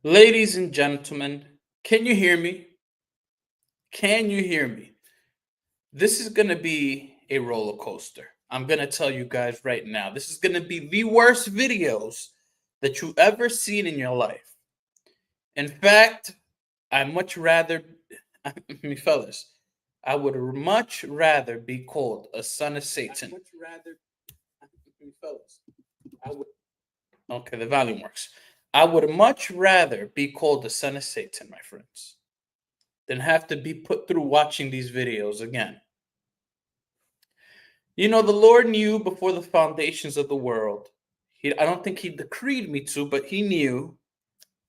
Ladies and gentlemen, can you hear me? Can you hear me? This is going to be a roller coaster. I'm going to tell you guys right now. This is going to be the worst videos that you've ever seen in your life. In fact, I much rather, I mean, fellas, I would much rather be called a son of Satan. Much rather, I mean, fellas, I would. Okay, the volume works. I would much rather be called the son of Satan, my friends, than have to be put through watching these videos again. You know, the Lord knew before the foundations of the world. I don't think he decreed me to, but he knew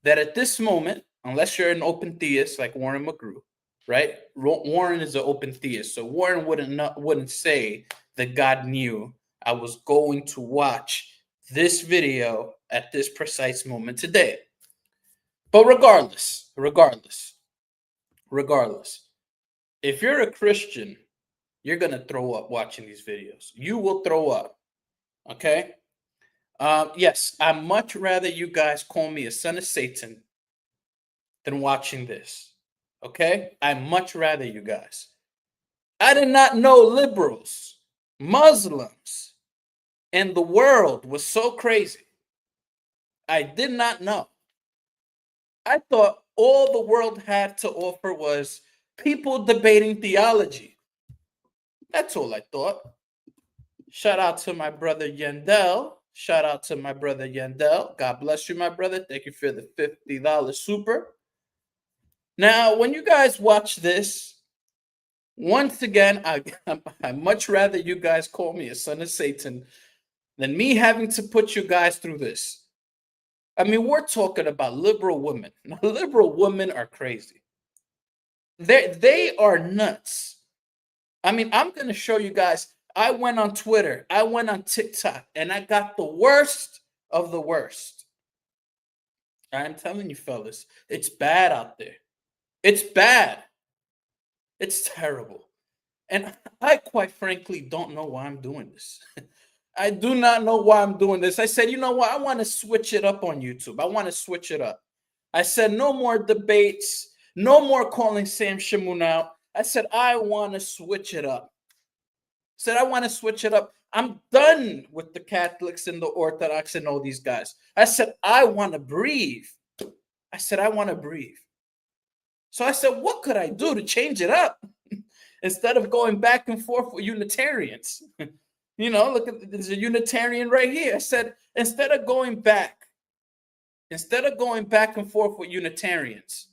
that at this moment, unless you're an open theist like Warren McGrew, right? Warren is an open theist, so Warren wouldn't say that God knew I was going to watch this video at this precise moment today. But regardless, if you're a Christian, you're going to throw up watching these videos. You will throw up. Okay? Yes, I'd much rather you guys call me a son of Satan than watching this. Okay? I'd much rather you guys. I did not know liberals, Muslims, and the world was so crazy. I did not know. I thought all the world had to offer was people debating theology. That's all I thought. Shout out to my brother Yandel. Shout out to my brother Yandel. God bless you, my brother. Thank you for the $50 super. Now, when you guys watch this, once again, I much rather you guys call me a son of Satan than me having to put you guys through this. I mean, we're talking about liberal women. Now, liberal women are crazy. They are nuts. I mean, I'm going to show you guys. I went on Twitter, I went on TikTok, and I got the worst of the worst. I'm telling you, fellas, it's bad out there. It's bad. It's terrible. And I quite frankly don't know why I'm doing this. I do not know why I'm doing this. I said, you know what? I want to switch it up on YouTube. I want to switch it up. I said, no more debates, no more calling Sam Shamoun out. I said, I want to switch it up. Said, I want to switch it up. I'm done with the Catholics and the Orthodox and all these guys. I said, I want to breathe. I said, I want to breathe. So I said, what could I do to change it up? Instead of going back and forth with Unitarians. You know, look, there's a Unitarian right here. I said, instead of going back and forth with Unitarians,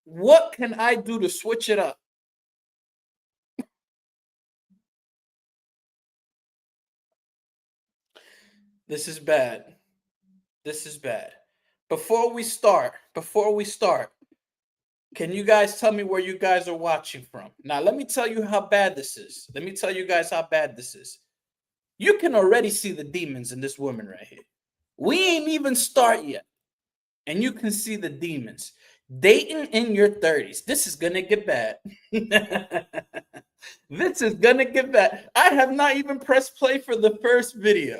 what can I do to switch it up? This is bad. This is bad. Before we start, can you guys tell me where you guys are watching from? Now, let me tell you how bad this is. Let me tell you guys how bad this is. You can already see the demons in this woman right here. We ain't even start yet. And you can see the demons. Dating in your 30s. This is going to get bad. This is going to get bad. I have not even pressed play for the first video.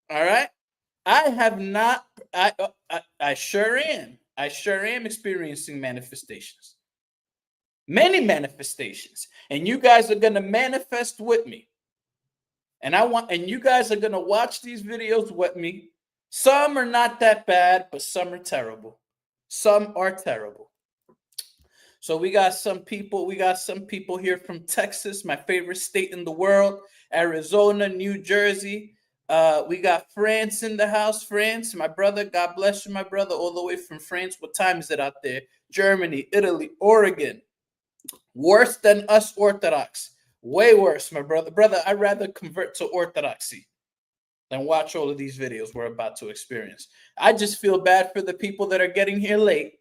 All right? I have not. I sure am. I sure am experiencing manifestations. Many manifestations. And you guys are going to manifest with me. And you guys are going to watch these videos with me. Some are not that bad, but some are terrible. Some are terrible. So we got some people here from Texas, my favorite state in the world, Arizona, New Jersey. We got France in the house. France, my brother, God bless you, my brother, all the way from France. What time is it out there? Germany, Italy, Oregon. Worse than us Orthodox. Way worse, my brother. Brother, I'd rather convert to Orthodoxy than watch all of these videos we're about to experience. I just feel bad for the people that are getting here late.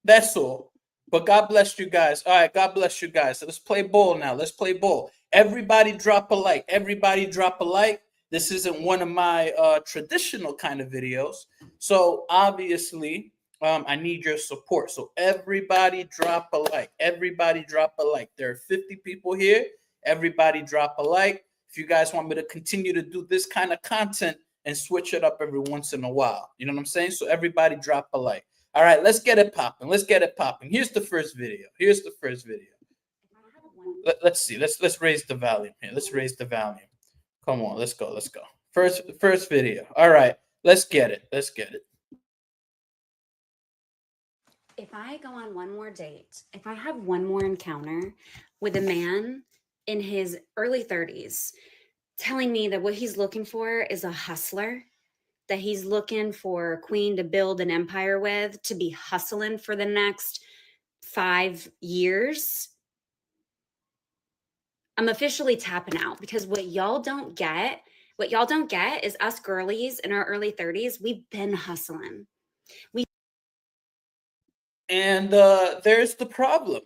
That's all. But God bless you guys. All right, God bless you guys. So let's play ball now. Let's play ball. Everybody drop a like. Everybody drop a like. This isn't one of my traditional kind of videos. So obviously, I need your support. So everybody drop a like. Everybody drop a like. There are 50 people here. Everybody drop a like. If you guys want me to continue to do this kind of content, and switch it up every once in a while. You know what I'm saying? So everybody drop a like. All right, let's get it popping. Let's get it popping. Here's the first video. Let's see. Let's raise the volume here. Let's raise the volume. Come on, let's go. First video. All right, let's get it. If I go on one more date, if I have one more encounter with a man in his early 30s telling me that what he's looking for is a hustler, that he's looking for a queen to build an empire with, to be hustling for the next 5 years, I'm officially tapping out, because what y'all don't get is us girlies in our early 30s, we've been hustling. And there's the problem.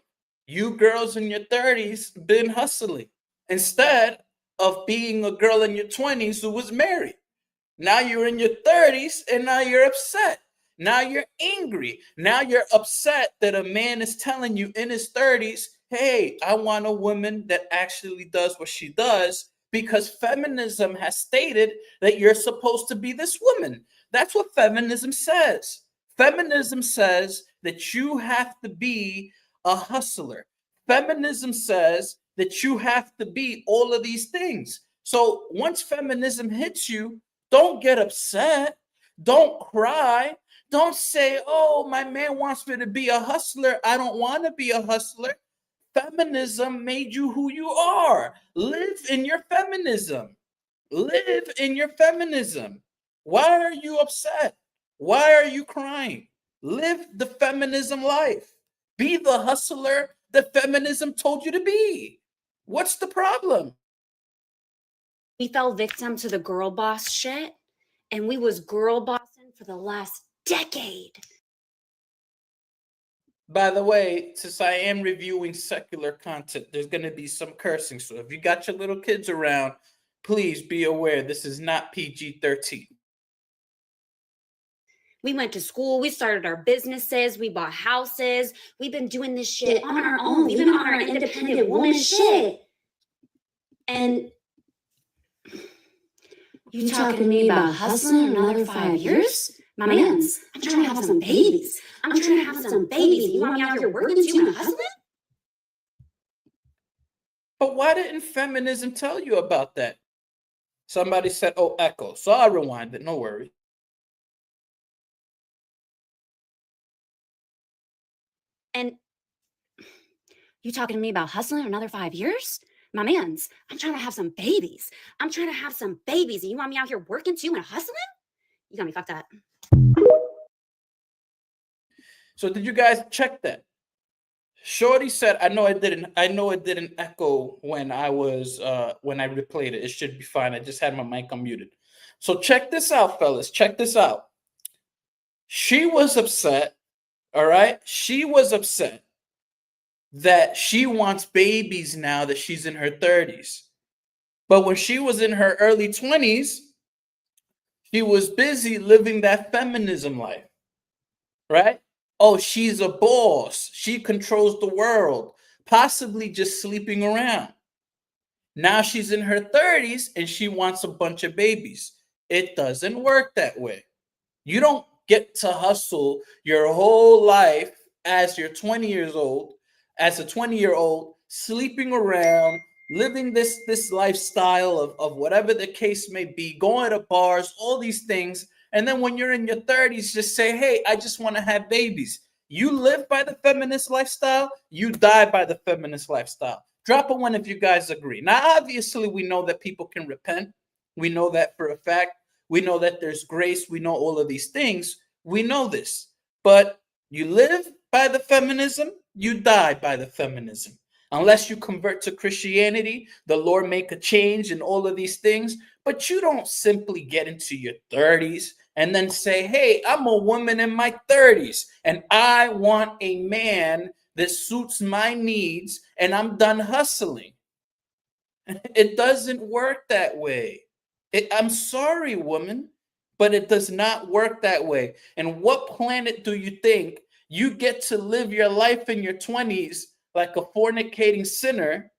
You girls in your 30s been hustling instead of being a girl in your 20s who was married. Now you're in your 30s and now you're upset. Now you're angry. Now you're upset that a man is telling you in his 30s, hey, I want a woman that actually does what she does, because feminism has stated that you're supposed to be this woman. That's what feminism says. Feminism says that you have to be a hustler. Feminism says that you have to be all of these things. So once feminism hits you, don't get upset. Don't cry. Don't say, oh, my man wants me to be a hustler. I don't want to be a hustler. Feminism made you who you are. Live in your feminism. Live in your feminism. Why are you upset? Why are you crying? Live the feminism life. Be the hustler that feminism told you to be. What's the problem? We fell victim to the girl boss shit, and we was girl bossing for the last decade. By the way, since I am reviewing secular content, there's going to be some cursing. So if you got your little kids around, please be aware this is not PG-13. We went to school, we started our businesses, we bought houses, we've been doing this shit on our own. We've been on our independent woman shit. And you talking to me about hustling another 5 years? My mans, I'm trying to have some babies. You want me out here working too and hustling? But why didn't feminism tell you about that? Somebody said, oh, echo. So I'll rewind it, no worries. And you talking to me about hustling another 5 years? My mans, I'm trying to have some babies. And you want me out here working too and hustling? You got me fucked up. So did you guys check that? Shorty said, I know it didn't echo when I replayed it. It should be fine. I just had my mic unmuted. So check this out, fellas. Check this out. She was upset. All right. She was upset that she wants babies now that she's in her 30s. But when she was in her early 20s, she was busy living that feminism life. Right? Oh, she's a boss. She controls the world, possibly just sleeping around. Now she's in her 30s and she wants a bunch of babies. It doesn't work that way. You don't get to hustle your whole life as you're 20 years old, as a 20-year-old, sleeping around, living this lifestyle of whatever the case may be, going to bars, all these things. And then when you're in your 30s, just say, hey, I just want to have babies. You live by the feminist lifestyle, you die by the feminist lifestyle. Drop a one if you guys agree. Now, obviously, we know that people can repent. We know that for a fact. We know that there's grace. We know all of these things. We know this. But you live by the feminism, you die by the feminism. Unless you convert to Christianity, the Lord make a change and all of these things. But you don't simply get into your 30s and then say, hey, I'm a woman in my 30s and I want a man that suits my needs and I'm done hustling. It doesn't work that way. I'm sorry, woman, but it does not work that way. And what planet do you think you get to live your life in your 20s like a fornicating sinner?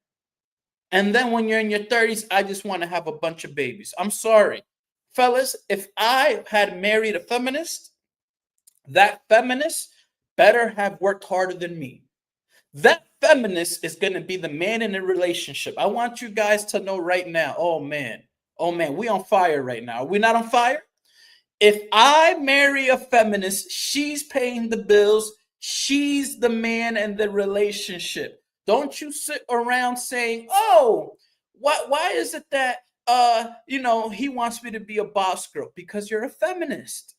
And then when you're in your 30s, I just want to have a bunch of babies. I'm sorry. fellas, if I had married a feminist, that feminist better have worked harder than me. That feminist is going to be the man in the relationship. I want you guys to know right now. Oh man, we on fire right now. Are we not on fire? If I marry a feminist, she's paying the bills. She's the man in the relationship. Don't you sit around saying, "Oh, why is it that he wants me to be a boss girl?" Because you're a feminist.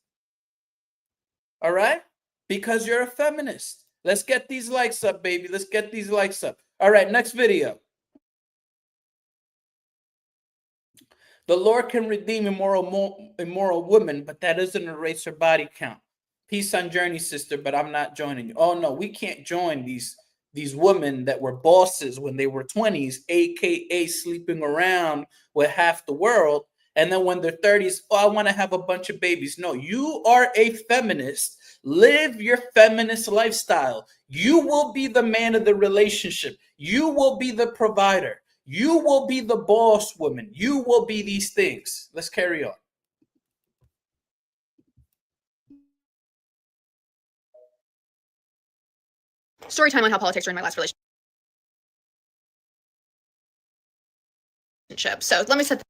All right? Because you're a feminist. Let's get these likes up, baby. Let's get these likes up. All right, next video. The Lord can redeem immoral women, but that doesn't erase her body count. Peace on journey, sister, but I'm not joining you. Oh no, we can't join these women that were bosses when they were 20s, aka sleeping around with half the world, and then when they're 30s, oh, I want to have a bunch of babies. No, you are a feminist. Live your feminist lifestyle. You will be the man of the relationship. You will be the provider. You will be the boss woman. You will be these things. Let's carry on. Story time on how politics ruined my last relationship. So let me set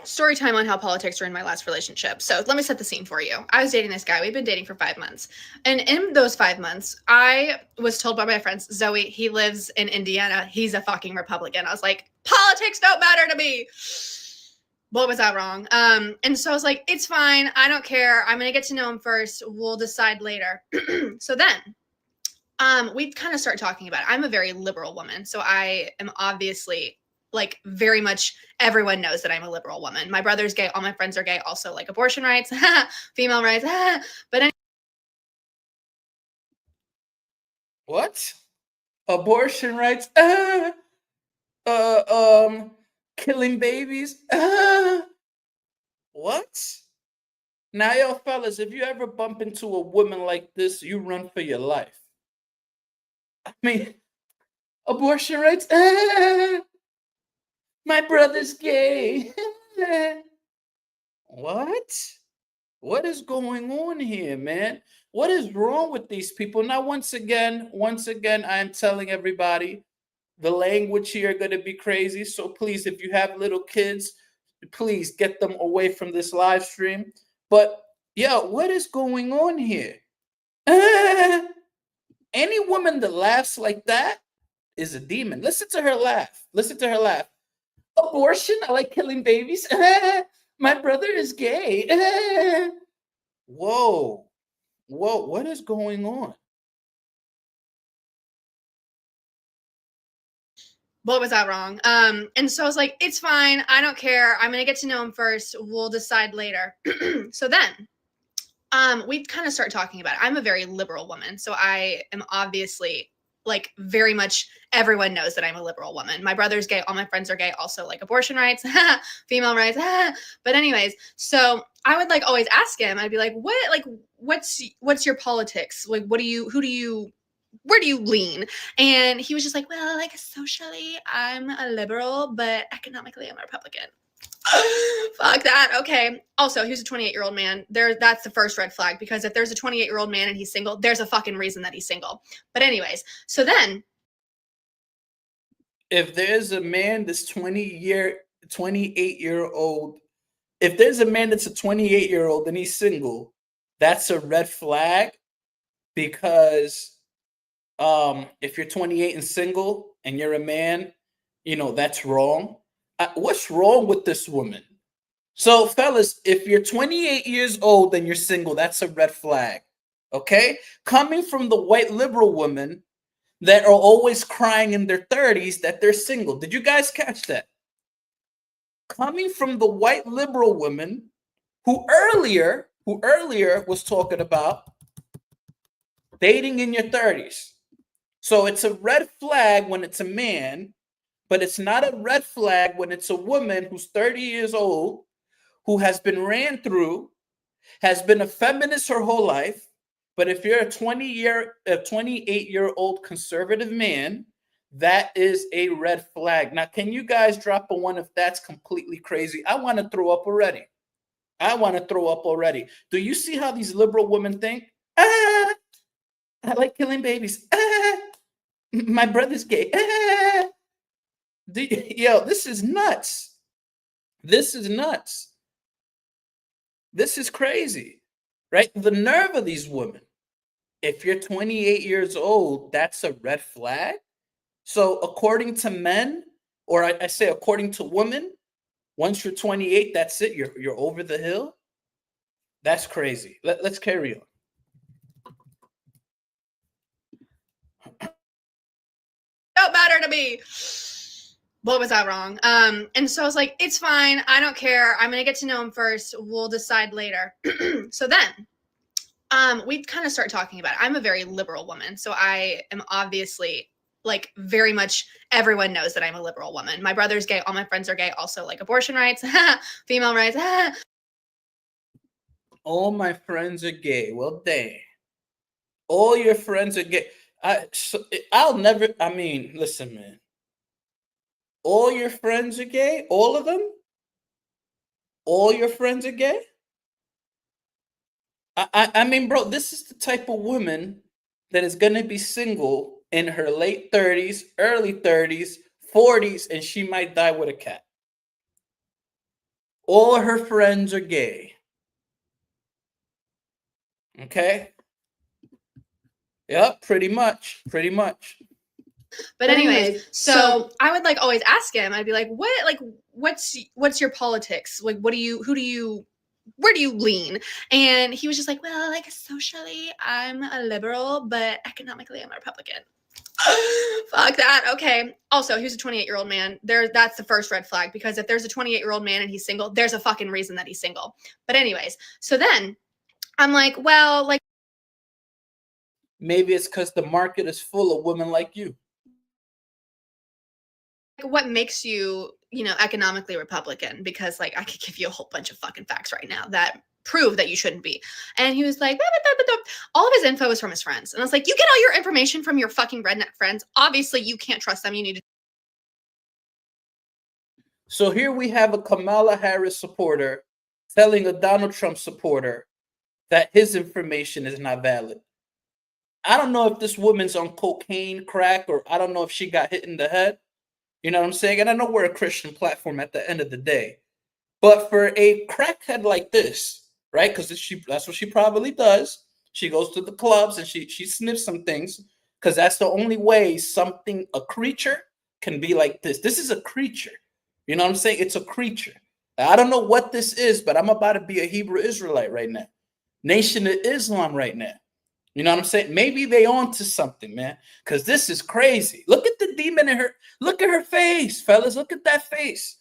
story time on how politics ruined my last relationship. So let me set the scene for you. I was dating this guy. We've been dating for 5 months. And in those 5 months, I was told by my friends, Zoe, he lives in Indiana. He's a fucking Republican. I was like, politics don't matter to me. What was I wrong? And so I was like, it's fine. I don't care. I'm going to get to know him first. We'll decide later. So then we kind of start talking about it. I'm a very liberal woman. So I am obviously like very much everyone knows that I'm a liberal woman. My brother's gay. All my friends are gay. Also like abortion rights, female rights. But what? Abortion rights? Killing babies? What? Now, yo, fellas, if you ever bump into a woman like this, you run for your life. I mean, abortion rights? My brother's gay. What? What is going on here, man? What is wrong with these people? Now, once again, I am telling everybody, the language here going to be crazy. So please, if you have little kids, please get them away from this live stream. But yeah, what is going on here? Any woman that laughs like that is a demon. Listen to her laugh. Listen to her laugh. Abortion? I like killing babies. My brother is gay. Whoa. Whoa, what is going on? what was I wrong? And so I was like, it's fine. I don't care. I'm going to get to know him first. We'll decide later. So then we kind of start talking about it. I'm a very liberal woman. So I am obviously like very much everyone knows that I'm a liberal woman. My brother's gay. All my friends are gay. Also like abortion rights, female rights. But anyways, so I would like always ask him, I'd be like, what's your politics? Like, where do you lean? And he was just like, well, like socially, I'm a liberal, but economically, I'm a Republican. Fuck that. Okay. Also, he was a 28-year-old man. That's the first red flag, because if there's a 28-year-old man and he's single, there's a fucking reason that he's single. But anyways, so then if there's a man that's 28-year-old, if there's a man that's a 28-year-old and he's single, that's a red flag, because if you're 28 and single and you're a man, that's wrong. What's wrong with this woman? So, fellas, if you're 28 years old and you're single, that's a red flag. Okay? Coming from the white liberal women that are always crying in their 30s that they're single. Did you guys catch that? Coming from the white liberal women who earlier was talking about dating in your 30s. So it's a red flag when it's a man, but it's not a red flag when it's a woman who's 30 years old, who has been ran through, has been a feminist her whole life. But if you're a 28-year-old conservative man That is a red flag. Now, can you guys drop a one if that's completely crazy? I want to throw up already. I want to throw up already. Do you see how these liberal women think? Ah, I like killing babies. Ah, my brother's gay. Ah. Yo, this is nuts. This is nuts. This is crazy, right? The nerve of these women. If you're 28 years old, that's a red flag. So according to men, or I say according to women, once you're 28, that's it. You're over the hill. That's crazy. Let's carry on. Don't matter to me. What was I wrong? And so I was like, it's fine. I don't care. I'm gonna get to know him first. We'll decide later. So then we kind of start talking about it. I'm a very liberal woman, so I am obviously like very much everyone knows that I'm a liberal woman. My brother's gay, all my friends are gay, also like abortion rights, female rights. All my friends are gay. Well, dang. All your friends are gay. I'll never, I mean, listen, man. All your friends are gay? All of them? All your friends are gay? I mean, bro, this is the type of woman that is going to be single in her late 30s, early 30s, 40s, and she might die with a cat. All her friends are gay. Okay? Yep, pretty much. Pretty much. But anyways, so I would like always ask him, I'd be like, what's your politics? Like, where do you lean? And he was just like, well, like socially, I'm a liberal, but economically, I'm a Republican. Fuck that. Okay. Also, he was a 28-year-old man. That's the first red flag, because if there's a 28-year-old man and he's single, there's a fucking reason that he's single. But anyways, so then I'm like, well, like maybe it's because the market is full of women like you. what makes you, economically Republican? Because like I could give you a whole bunch of fucking facts right now that prove that you shouldn't be. And he was like, all of his info is from his friends. And I was like, you get all your information from your fucking redneck friends. Obviously, you can't trust them. You need to. So here we have a Kamala Harris supporter telling a Donald Trump supporter that his information is not valid. I don't know if this woman's on cocaine, crack, or I don't know if she got hit in the head. You know what I'm saying? And I know we're a Christian platform at the end of the day. But for a crackhead like this, right? Because that's what she probably does. She goes to the clubs and she sniffs some things, because that's the only way a creature can be like this. This is a creature. You know what I'm saying? It's a creature. I don't know what this is, but I'm about to be a Hebrew Israelite right now. Nation of Islam right now. You know what I'm saying? Maybe they on to something, man, because this is crazy. Look at the demon in her. Look at her face, fellas. Look at that face.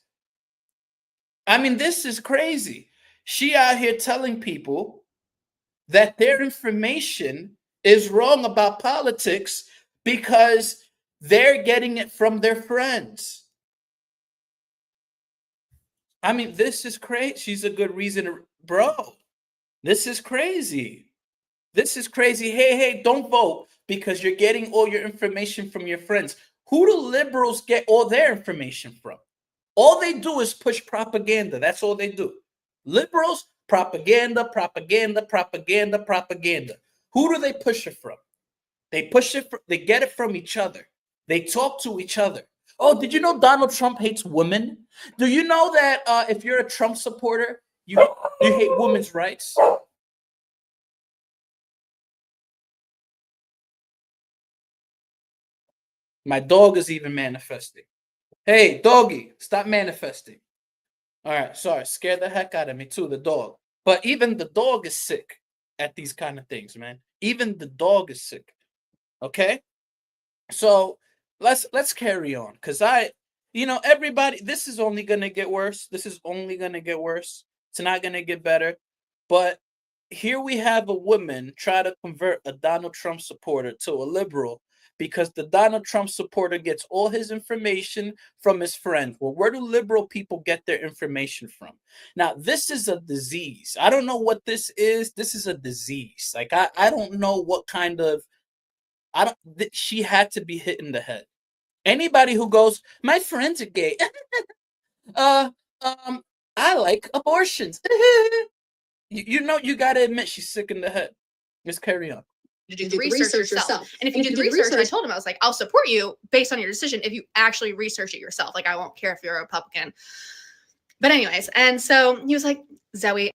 I mean, this is crazy. She out here telling people that their information is wrong about politics because they're getting it from their friends. I mean, this is crazy. She's a good reason, bro. This is crazy. This is crazy. Hey, don't vote because you're getting all your information from your friends. Who do liberals get all their information from? All they do is push propaganda. That's all they do. Liberals, propaganda, propaganda, propaganda, propaganda. Who do they push it from? They get it from each other. They talk to each other. Oh, did you know Donald Trump hates women? Do you know that if you're a Trump supporter, you hate women's rights? My dog is even manifesting. Hey, doggy, stop manifesting. All right, sorry, scared the heck out of me too, the dog. But even the dog is sick at these kind of things, man. Even the dog is sick. Okay? So let's carry on, because everybody, this is only gonna get worse. This is only gonna get worse. It's not gonna get better. But here we have a woman try to convert a Donald Trump supporter to a liberal, because the Donald Trump supporter gets all his information from his friends. Well, where do liberal people get their information from? Now, this is a disease. I don't know what this is. This is a disease. Like, I don't know what kind of, she had to be hit in the head. Anybody who goes, my friends are gay. I like abortions. You know, you got to admit she's sick in the head. Let's carry on. To do the research yourself. And if you do the research, I told him, I was like, I'll support you based on your decision if you actually research it yourself. Like, I won't care if you're a Republican. But anyways, and so he was like, Zoe.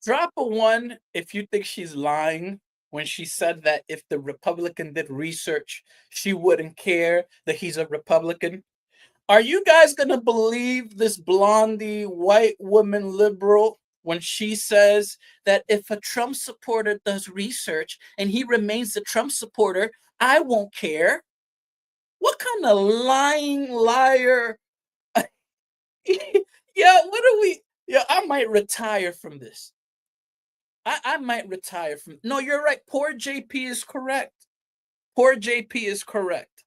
Drop a 1 if you think she's lying when she said that if the Republican did research, she wouldn't care that he's a Republican. Are you guys going to believe this blondie white woman liberal when she says that if a Trump supporter does research and he remains a Trump supporter, I won't care? What kind of lying liar? Yeah, what are we? Yeah, I might retire from this. I might retire from. No, you're right. Poor JP is correct. Poor JP is correct.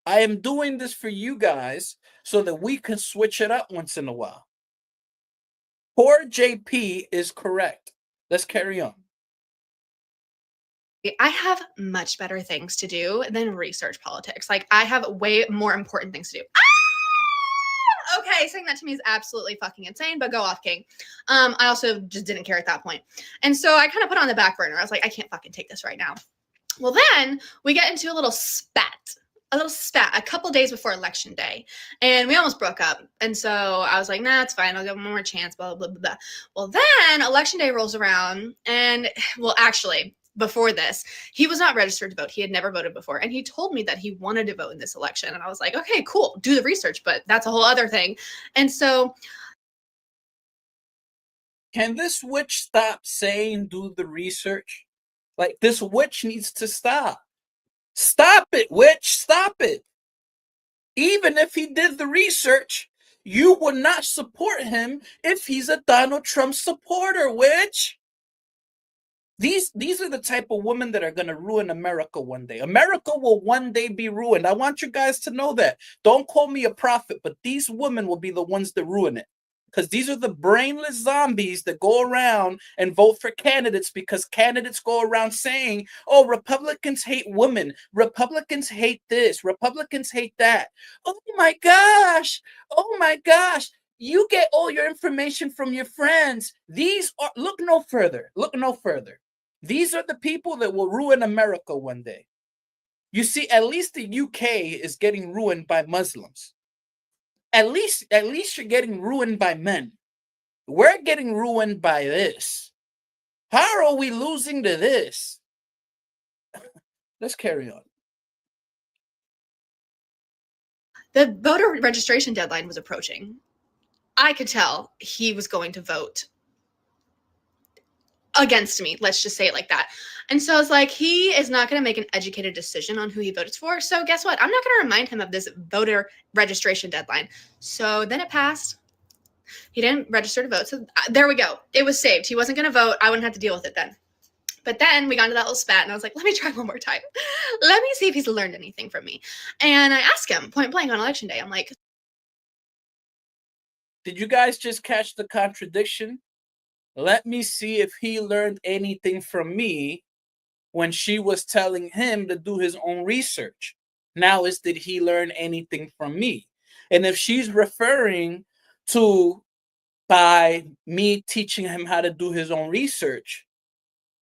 I am doing this for you guys so that we can switch it up once in a while. Poor JP is correct. Let's carry on. I have much better things to do than research politics. Like, I have way more important things to do. Okay, saying that to me is absolutely fucking insane, but go off, King. I also just didn't care at that point. And so I kind of put it on the back burner. I was like, I can't fucking take this right now. Well, then we get into a little spat a couple days before election day, and we almost broke up. And so I was like, nah, it's fine. I'll give him one more chance, blah, blah, blah, blah. Well, then election day rolls around, and well, actually, before this, he was not registered to vote. He had never voted before. And he told me that he wanted to vote in this election. And I was like, okay, cool, do the research, but that's a whole other thing. And so, can this witch stop saying do the research? Like, this witch needs to stop. Stop it, witch, stop it. Even if he did the research, you would not support him if he's a Donald Trump supporter, witch. These are the type of women that are going to ruin America one day. America will one day be ruined. I want you guys to know that. Don't call me a prophet, but these women will be the ones that ruin it. Because these are the brainless zombies that go around and vote for candidates because candidates go around saying, oh, Republicans hate women. Republicans hate this. Republicans hate that. Oh, my gosh. Oh, my gosh. You get all your information from your friends. These are, look no further. Look no further. These are the people that will ruin America one day. You see, at least the UK is getting ruined by Muslims. At least you're getting ruined by men. We're getting ruined by this. How are we losing to this? Let's carry on. the voter registration deadline was approaching. I could tell he was going to vote against me. Let's just say it like that. And so I was like, he is not going to make an educated decision on who he voted for. So guess what? I'm not going to remind him of this voter registration deadline. So then it passed. He didn't register to vote. So there we go. It was saved. He wasn't going to vote. I wouldn't have to deal with it then. But then we got into that little spat and I was like, let me try one more time. Let me see if he's learned anything from me. And I asked him point blank on election day. I'm like, did you guys just catch the contradiction? Let me see if he learned anything from me when she was telling him to do his own research. Now is, did he learn anything from me? And if she's referring to by me teaching him how to do his own research,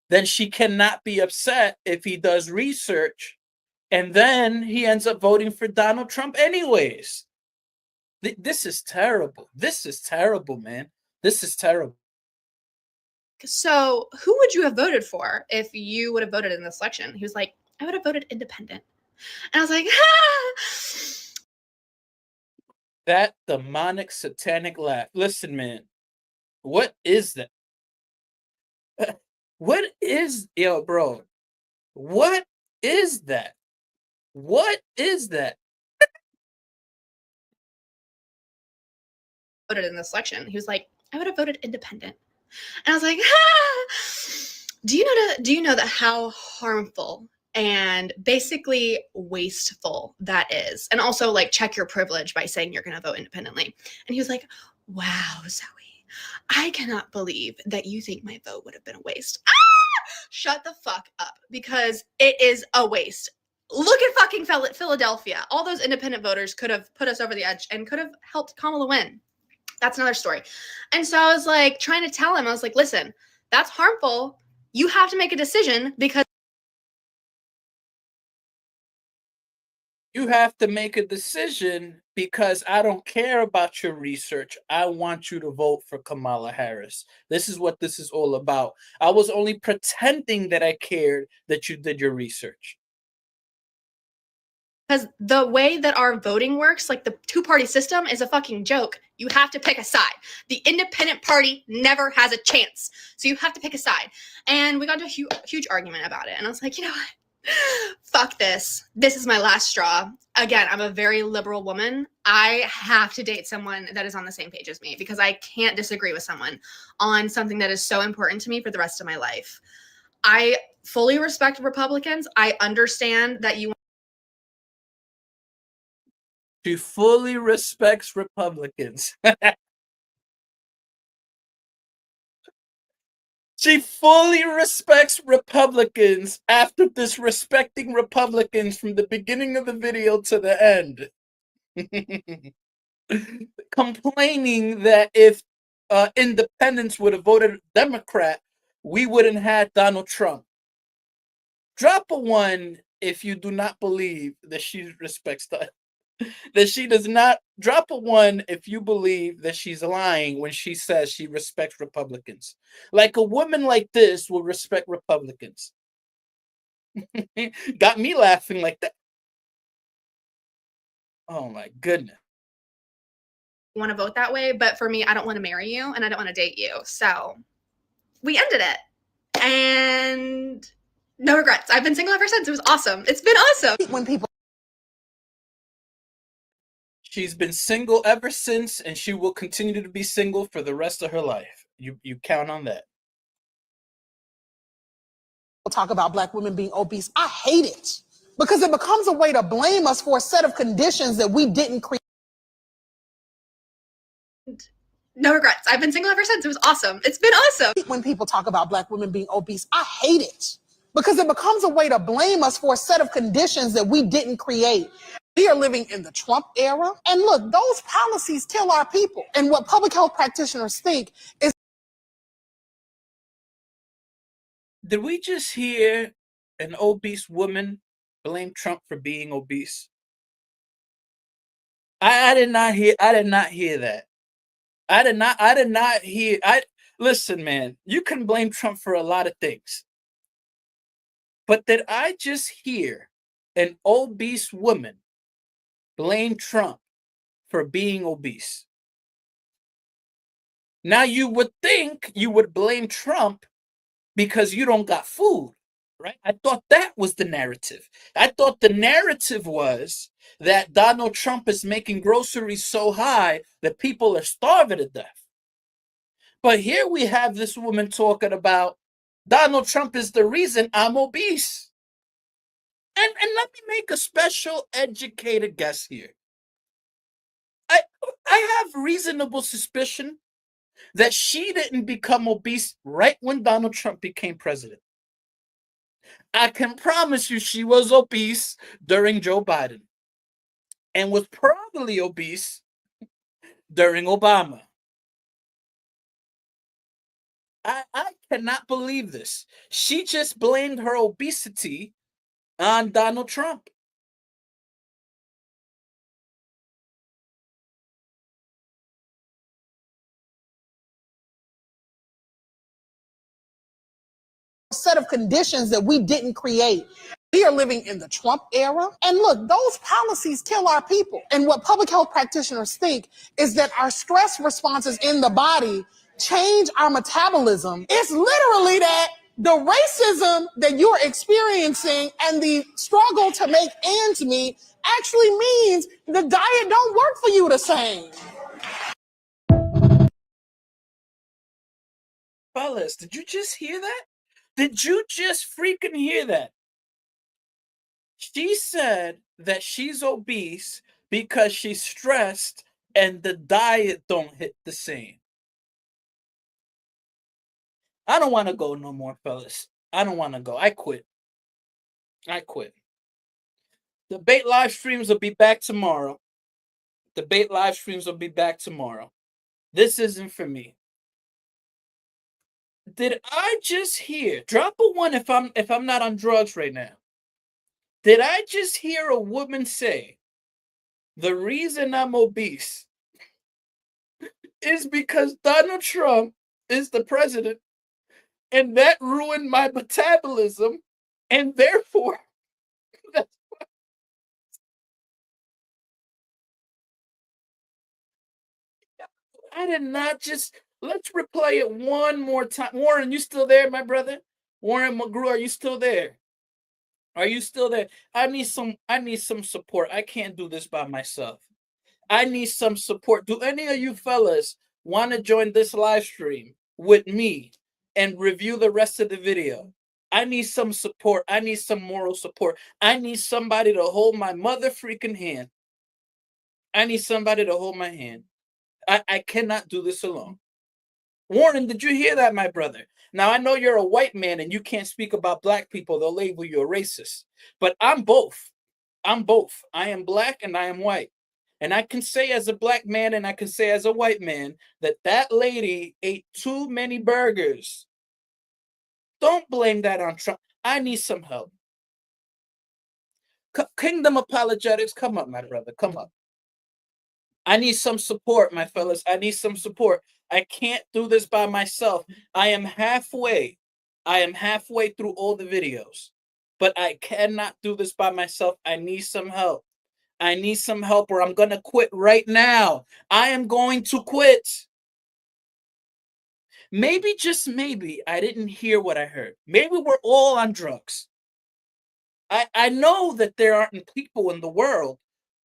then she cannot be upset if he does research and then he ends up voting for Donald Trump anyways. This is terrible. This is terrible, man. This is terrible. so who would you have voted for if you would have voted in this election? He was like, I would have voted independent. And I was like, ah! That demonic satanic laugh. Listen, man, what is that? What is, yo, bro? What is that? What is that? Voted in this election. He was like, I would have voted independent. And I was like, ah! Do you know that how harmful and basically wasteful that is? And also, like, check your privilege by saying you're going to vote independently. And he was like, wow, Zoe, I cannot believe that you think my vote would have been a waste. Ah! Shut the fuck up, because it is a waste. Look at fucking Philadelphia. All those independent voters could have put us over the edge and could have helped Kamala win. That's another story. And so I was like trying to tell him, I was like, listen, that's harmful. You have to make a decision because you have to make a decision because I don't care about your research. I want you to vote for Kamala Harris. This is what this is all about. I was only pretending that I cared that you did your research. because the way that our voting works, like the two-party system, is a fucking joke. You have to pick a side. The independent party never has a chance. So you have to pick a side. And we got into a huge argument about it. And I was like, you know what? Fuck this. This is my last straw. Again, I'm a very liberal woman. I have to date someone that is on the same page as me because I can't disagree with someone on something that is so important to me for the rest of my life. I fully respect Republicans. I understand that you She fully respects Republicans. She fully respects Republicans after disrespecting Republicans from the beginning of the video to the end. Complaining that if independents would have voted Democrat, we wouldn't have Donald Trump. Drop a 1 if you do not believe that she respects that she does not. Drop a 1 if you believe that she's lying when she says she respects Republicans. Like a woman like this will respect Republicans. Got me laughing like that. Oh my goodness. want to vote that way, but for me, I don't want to marry you and I don't want to date you. So we ended it. And no regrets. I've been single ever since. It was awesome. It's been awesome. When people She's been single ever since, and she will continue to be single for the rest of her life. You count on that. talk about Black women being obese, I hate it because it becomes a way to blame us for a set of conditions that we didn't create. No regrets. I've been single ever since. It was awesome. It's been awesome. When people talk about Black women being obese, I hate it because it becomes a way to blame us for a set of conditions that we didn't create. We are living in the Trump era. And look, those policies kill our people. And what public health practitioners think is. Did we just hear an obese woman blame Trump for being obese? I did not hear that. I did not hear. Listen, man, you can blame Trump for a lot of things. But did I just hear an obese woman blame Trump for being obese? Now you would think you would blame Trump because you don't got food, right? I thought that was the narrative. I thought the narrative was that Donald Trump is making groceries so high that people are starving to death. But here we have this woman talking about Donald Trump is the reason I'm obese. And let me make a special educated guess here. I have reasonable suspicion that she didn't become obese right when Donald Trump became president. I can promise you she was obese during Joe Biden and was probably obese during Obama. I cannot believe this. She just blamed her obesity on Donald Trump. Set of conditions that we didn't create. We are living in the Trump era. And look, those policies kill our people. And what public health practitioners think is that our stress responses in the body change our metabolism. It's literally that the racism that you're experiencing and the struggle to make ends meet actually means the diet don't work for you the same. Fellas, did you just hear that? Did you just freaking hear that? She said that she's obese because she's stressed and the diet don't hit the same. I don't want to go no more, fellas. I don't want to go. I quit. Debate live streams will be back tomorrow. Debate live streams will be back tomorrow. This isn't for me. Did I just hear? Drop a 1 if I'm not on drugs right now. Did I just hear a woman say, the reason I'm obese is because Donald Trump is the president, and that ruined my metabolism, and therefore that's I did not just. Let's replay it one more time. Warren, you still there, my brother? Warren McGrew, are you still there? Are you still there? I need some support. I can't do this by myself. I need some support. Do any of you fellas want to join this live stream with me and review the rest of the video? I need some support. I need some moral support. I need somebody to hold my mother freaking hand. I need somebody to hold my hand. I cannot do this alone. Warren, did you hear that, my brother? Now, I know you're a white man and you can't speak about black people. They'll label you a racist. But I'm both. I'm both. I am black and I am white. And I can say as a black man and I can say as a white man that that lady ate too many burgers. Don't blame that on Trump. I need some help. Kingdom Apologetics, come up, my brother. Come up. I need some support, my fellas. I need some support. I can't do this by myself. I am halfway through all the videos, but I cannot do this by myself. I need some help. I need some help or I'm going to quit right now. I am going to quit. Maybe, just maybe, I didn't hear what I heard. Maybe we're all on drugs. I know that there aren't people in the world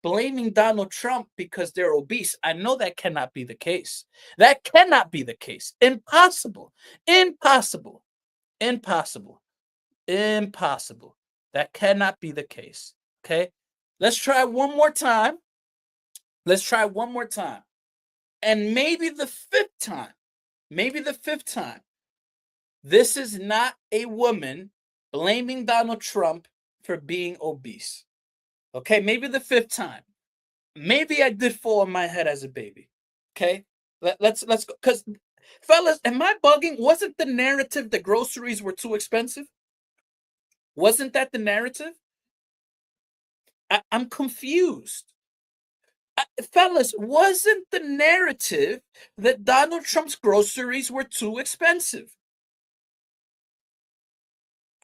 blaming Donald Trump because they're obese. I know that cannot be the case. That cannot be the case. Impossible. Impossible. Impossible. Impossible. That cannot be the case. Okay? Let's try one more time. Let's try one more time. And maybe the fifth time, this is not a woman blaming Donald Trump for being obese. Okay, maybe the fifth time. Maybe I did fall on my head as a baby. Okay, let's go. Because, fellas, am I bugging? Wasn't the narrative that groceries were too expensive? Wasn't that the narrative? I'm confused. Fellas, wasn't the narrative that Donald Trump's groceries were too expensive?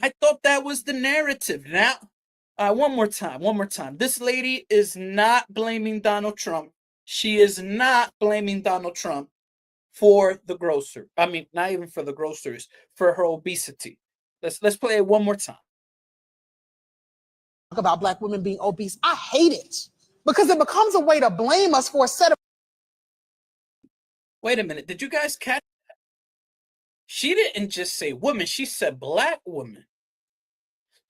I thought that was the narrative. Now, one more time. This lady is not blaming Donald Trump. She is not blaming Donald Trump for the grocer. I mean, not even for the groceries, for her obesity. Let's play it one more time. Talk about black women being obese. I hate it because it becomes a way to blame us for a set of. Wait a minute. Did you guys catch that? She didn't just say woman. She said black woman.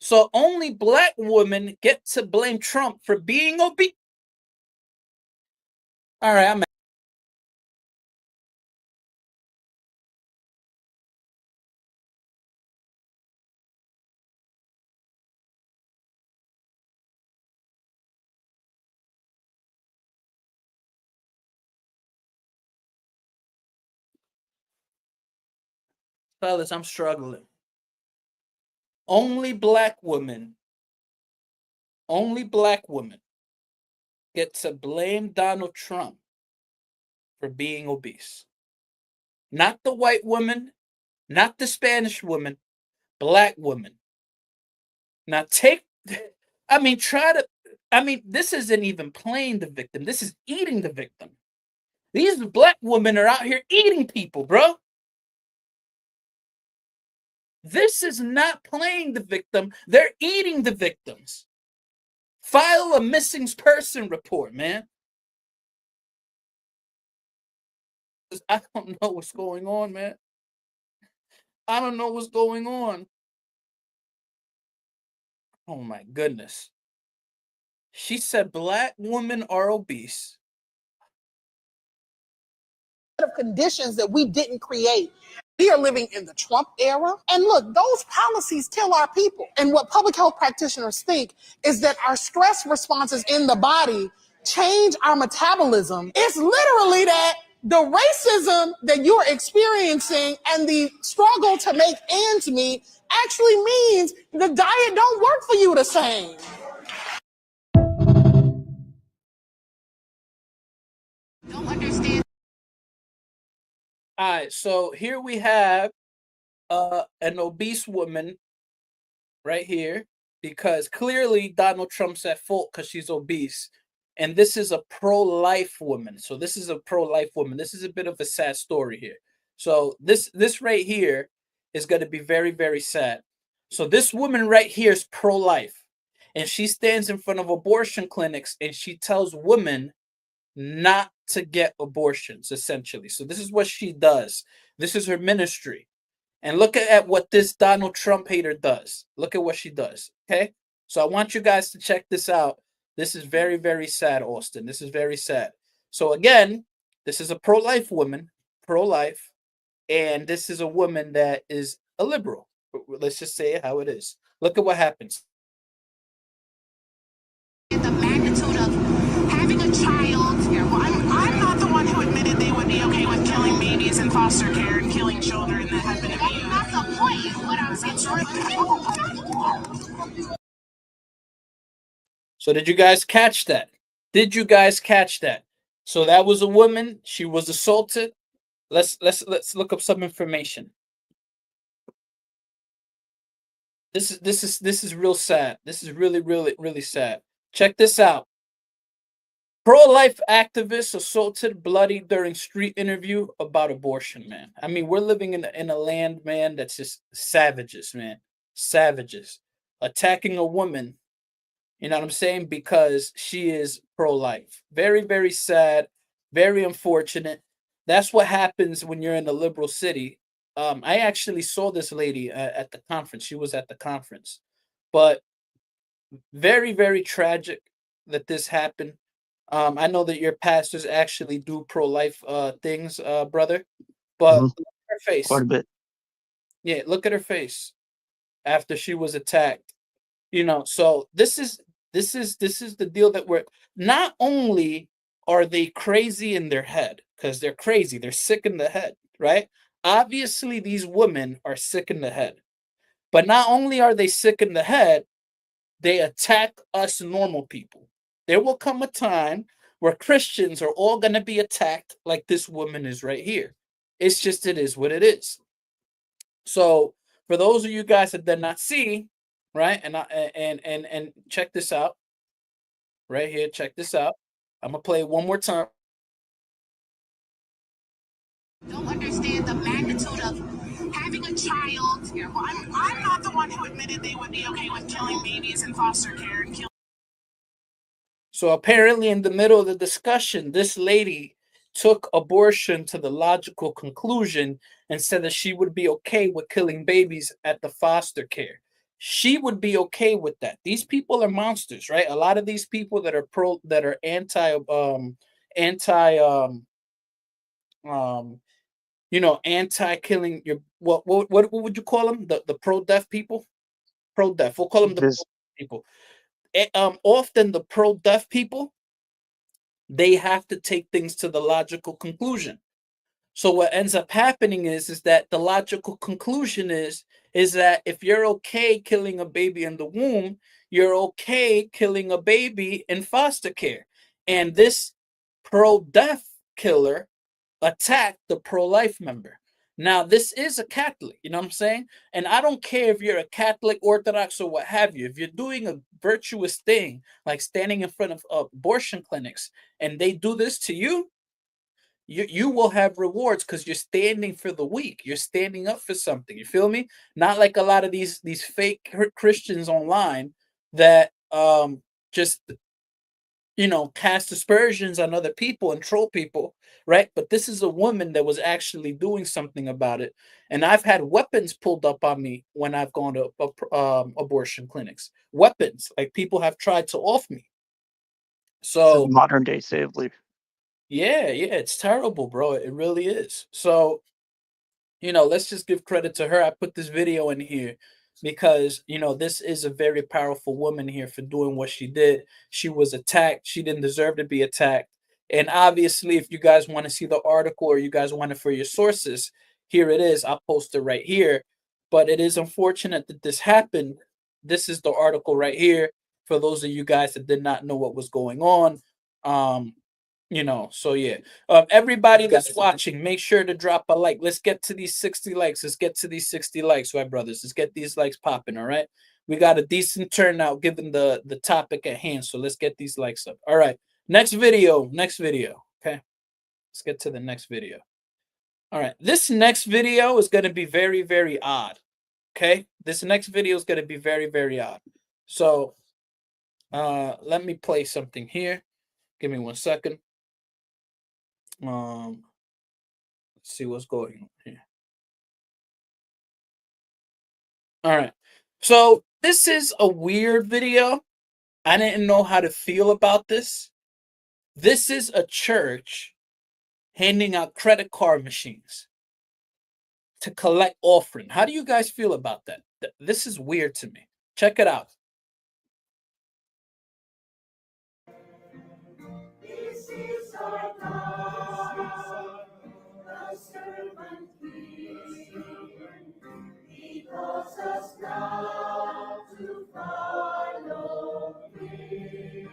So only black women get to blame Trump for being obese. All right, I'm fellas, I'm struggling. Only black women get to blame Donald Trump for being obese. Not the white woman, not the Spanish woman, black woman. Now this isn't even playing the victim. This is eating the victim. These black women are out here eating people, bro. This is not playing the victim. They're eating the victims. File a missing person report, man. I don't know what's going on, man. I don't know what's going on. Oh my goodness. She said black women are obese. Of conditions that we didn't create. We are living in the Trump era. And look, those policies kill our people. And what public health practitioners think is that our stress responses in the body change our metabolism. It's literally that the racism that you're experiencing and the struggle to make ends meet actually means the diet don't work for you the same. Don't understand. All right, so here we have an obese woman right here, because clearly Donald Trump's at fault because she's obese. And this is a pro-life woman. So this is a pro-life woman. This is a bit of a sad story here. So this right here is going to be very, very sad. So this woman right here is pro-life. And she stands in front of abortion clinics and she tells women not to get abortions, essentially. So this is what she does. This is her ministry. And look at what this Donald Trump hater does. Look at what she does. Okay. So I want you guys to check this out. This is very, very sad, Austin. This is very sad. So again, this is a pro-life woman, pro-life, and this is a woman that is a liberal. Let's just say it how it is. Look at what happens. The magnitude of having a child. Yeah, well, I'm not the one who admitted they would be okay with killing babies in foster care and killing children that have been abused. That's not the point. What I'm saying. So did you guys catch that? Did you guys catch that? So that was a woman. She was assaulted. Let's look up some information. This is real sad. This is really, really, really sad. Check this out. Pro-life activist assaulted bloody during street interview about abortion, man. I mean, we're living in a land, man, that's just savages, man. Savages. Attacking a woman, you know what I'm saying? Because she is pro-life. Very, very sad. Very unfortunate. That's what happens when you're in a liberal city. I actually saw this lady at the conference. She was at the conference. But very, very tragic that this happened. I know that your pastors actually do pro-life things, brother. But look at her face. Quite a bit. Yeah, look at her face after she was attacked. You know, so this is the deal that we're not only are they crazy in their head, because they're crazy, they're sick in the head, right? Obviously, these women are sick in the head. But not only are they sick in the head, they attack us normal people. There will come a time where Christians are all going to be attacked like this woman is right here. It's just, it is what it is. So for those of you guys that did not see, right, and check this out right here, check this out. I'm going to play it one more time. Don't understand the magnitude of having a child. Yeah, well, I'm not the one who admitted they would be okay with killing babies in foster care and killing. So apparently in the middle of the discussion, this lady took abortion to the logical conclusion and said that she would be okay with killing babies at the foster care. She would be okay with that. These people are monsters, right? A lot of these people that are anti-killing your what would you call them? The pro-death people? Pro-death. We'll call them the pro-death people. Often the pro-death people, they have to take things to the logical conclusion. So what ends up happening is that the logical conclusion is that if you're okay killing a baby in the womb, you're okay killing a baby in foster care. And this pro-death killer attacked the pro-life member. Now, this is a Catholic, you know what I'm saying? And I don't care if you're a Catholic, Orthodox, or what have you. If you're doing a virtuous thing, like standing in front of abortion clinics, and they do this to you, you will have rewards because you're standing for the weak. You're standing up for something. You feel me? Not like a lot of these fake Christians online that just cast aspersions on other people and troll people, right? But this is a woman that was actually doing something about it. And I've had weapons pulled up on me when I've gone to abortion clinics. Weapons, like people have tried to off me. So modern day slavery. Yeah, it's terrible, bro. It really is. So, let's just give credit to her. I put this video in here because, this is a very powerful woman here for doing what she did. She was attacked. She didn't deserve to be attacked. And obviously, if you guys want to see the article or you guys want it for your sources, here it is. I'll post it right here. But it is unfortunate that this happened. This is the article right here for those of you guys that did not know what was going on. So yeah. Everybody that's watching, make sure to drop a like. Let's get to these 60 likes. Let's get to these 60 likes, right, brothers? Let's get these likes popping, all right? We got a decent turnout given the topic at hand. So let's get these likes up. All right. Next video. Okay. Let's get to the next video. All right. This next video is going to be very, very odd. Okay. This next video is going to be very, very odd. So let me play something here. Give me 1 second. Let's see what's going on here. All right. So this is a weird video. I didn't know how to feel about this. This is a church handing out credit card machines to collect offering. How do you guys feel about that? This is weird to me. Check it out. This is our God, the servant King. He calls us now to follow Him,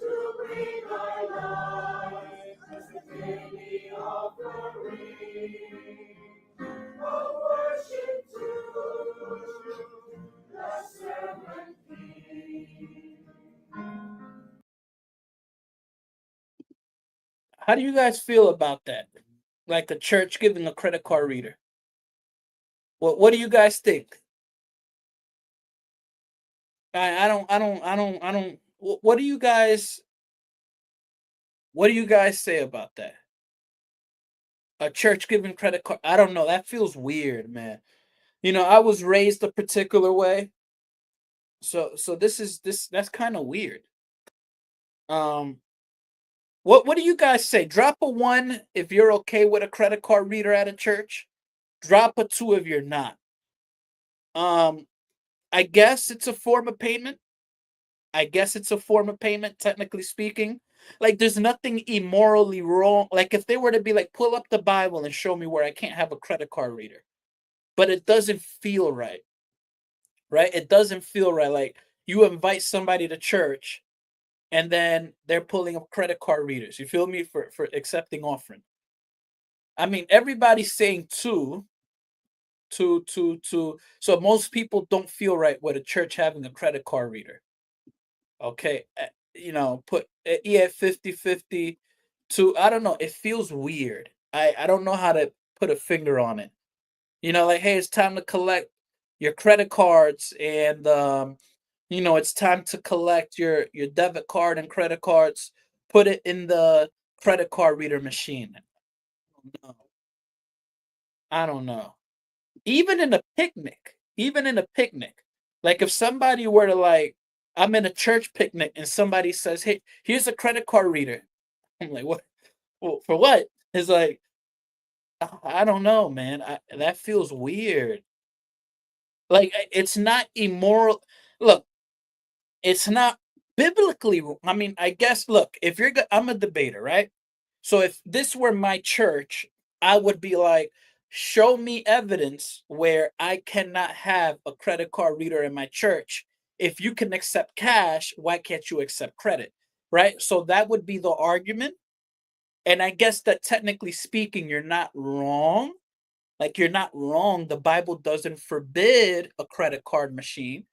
to bring our lives as a daily offering of worship to the servant King. How do you guys feel about that? Like a church giving a credit card reader. What do you guys think? I don't. What do you guys say about that? A church giving credit card. I don't know. That feels weird, man. I was raised a particular way. So that's kind of weird. What do you guys say? Drop a 1 if you're okay with a credit card reader at a church. Drop a 2 if you're not. I guess it's a form of payment. Technically speaking. Like, there's nothing immorally wrong. Like, if they were to be like, pull up the Bible and show me where I can't have a credit card reader. But it doesn't feel right. Right? It doesn't feel right. Like, you invite somebody to church and then they're pulling up credit card readers. You feel me? For accepting offering. I mean, everybody's saying two. So most people don't feel right with a church having a credit card reader. Okay. Put 50-50 to, I don't know. It feels weird. I don't know how to put a finger on it. Like, hey, it's time to collect your credit cards and, it's time to collect your debit card and credit cards. Put it in the credit card reader machine. I don't know. Even in a picnic, like if somebody were to like, I'm in a church picnic and somebody says, hey, here's a credit card reader. I'm like, what? Well, for what? It's like, I don't know, man. That feels weird. Like, it's not immoral. Look, it's not biblically. I mean, I guess, look, if you're, I'm a debater, right? So if this were my church, I would be like, show me evidence where I cannot have a credit card reader in my church. If you can accept cash, why can't you accept credit? Right? So that would be the argument. And I guess that technically speaking, you're not wrong. Like, you're not wrong. The Bible doesn't forbid a credit card machine.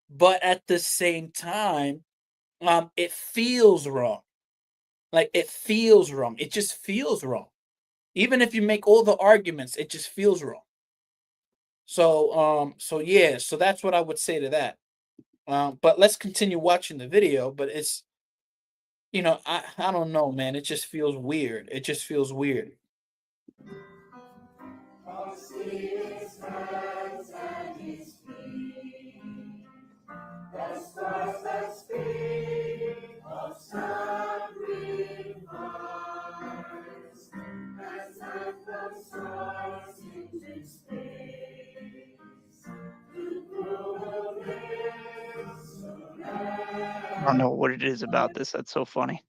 But at the same time, it feels wrong. Like, it feels wrong. It just feels wrong. Even if you make all the arguments, it just feels wrong. So yeah, so that's what I would say to that. But let's continue watching the video. But it's, I don't know, man. It just feels weird. It just feels weird. His hands and his feet, the stars that speak of sacrifice, as anthem stars don't know what it is about this that's so funny.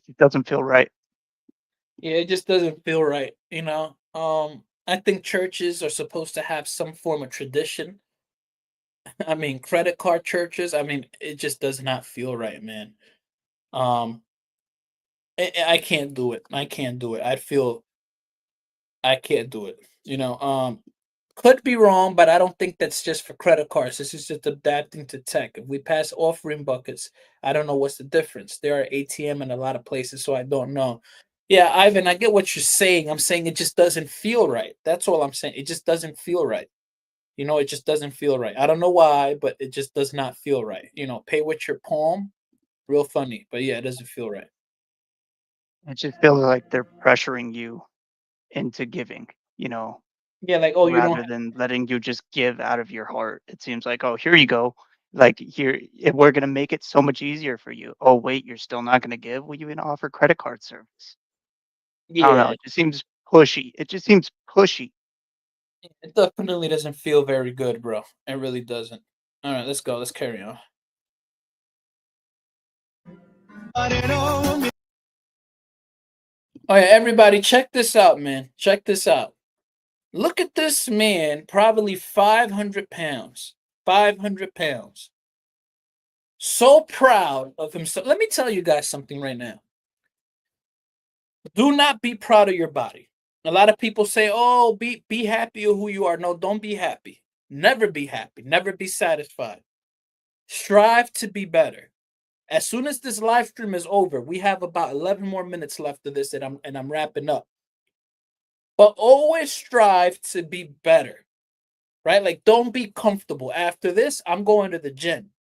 It doesn't feel right. Yeah, it just doesn't feel right, you know. I think churches are supposed to have some form of tradition. I mean, credit card churches, I mean, it just does not feel right, man. Um, I can't do it. I can't do it. I can't do it. You know, could be wrong, but I don't think that's just for credit cards. This is just adapting to tech. If we pass offering buckets, I don't know what's the difference. There are ATM in a lot of places, so I don't know. Yeah, Ivan, I get what you're saying. I'm saying it just doesn't feel right. That's all I'm saying. It just doesn't feel right. You know, it just doesn't feel right. I don't know why, but it just does not feel right. You know, pay with your palm, real funny. But yeah, it doesn't feel right. It just feels like they're pressuring you into giving, you know, Yeah, like, oh, you don't rather than letting you just give out of your heart. It seems like, oh, here you go. Like here, we're gonna make it so much easier for you. Oh, wait, you're still not gonna give? Well, you even offer credit card service. I don't know. yeah, It just seems pushy. It just seems pushy. it definitely doesn't feel very good, bro. It really doesn't. All right, let's go. Let's carry on. Oh yeah, everybody, check this out, man. Check this out. Look at this man, probably 500 pounds. 500 pounds. So proud of himself. Let me tell you guys something right now. Do not be proud of your body. A lot of people say, "Oh, be happy of who you are." No, don't be happy. Never be happy. Never be satisfied. Strive to be better. As soon as this live stream is over, we have about 11 more minutes left of this, and I'm wrapping up. But always strive to be better, right? Like, don't be comfortable. After this, I'm going to the gym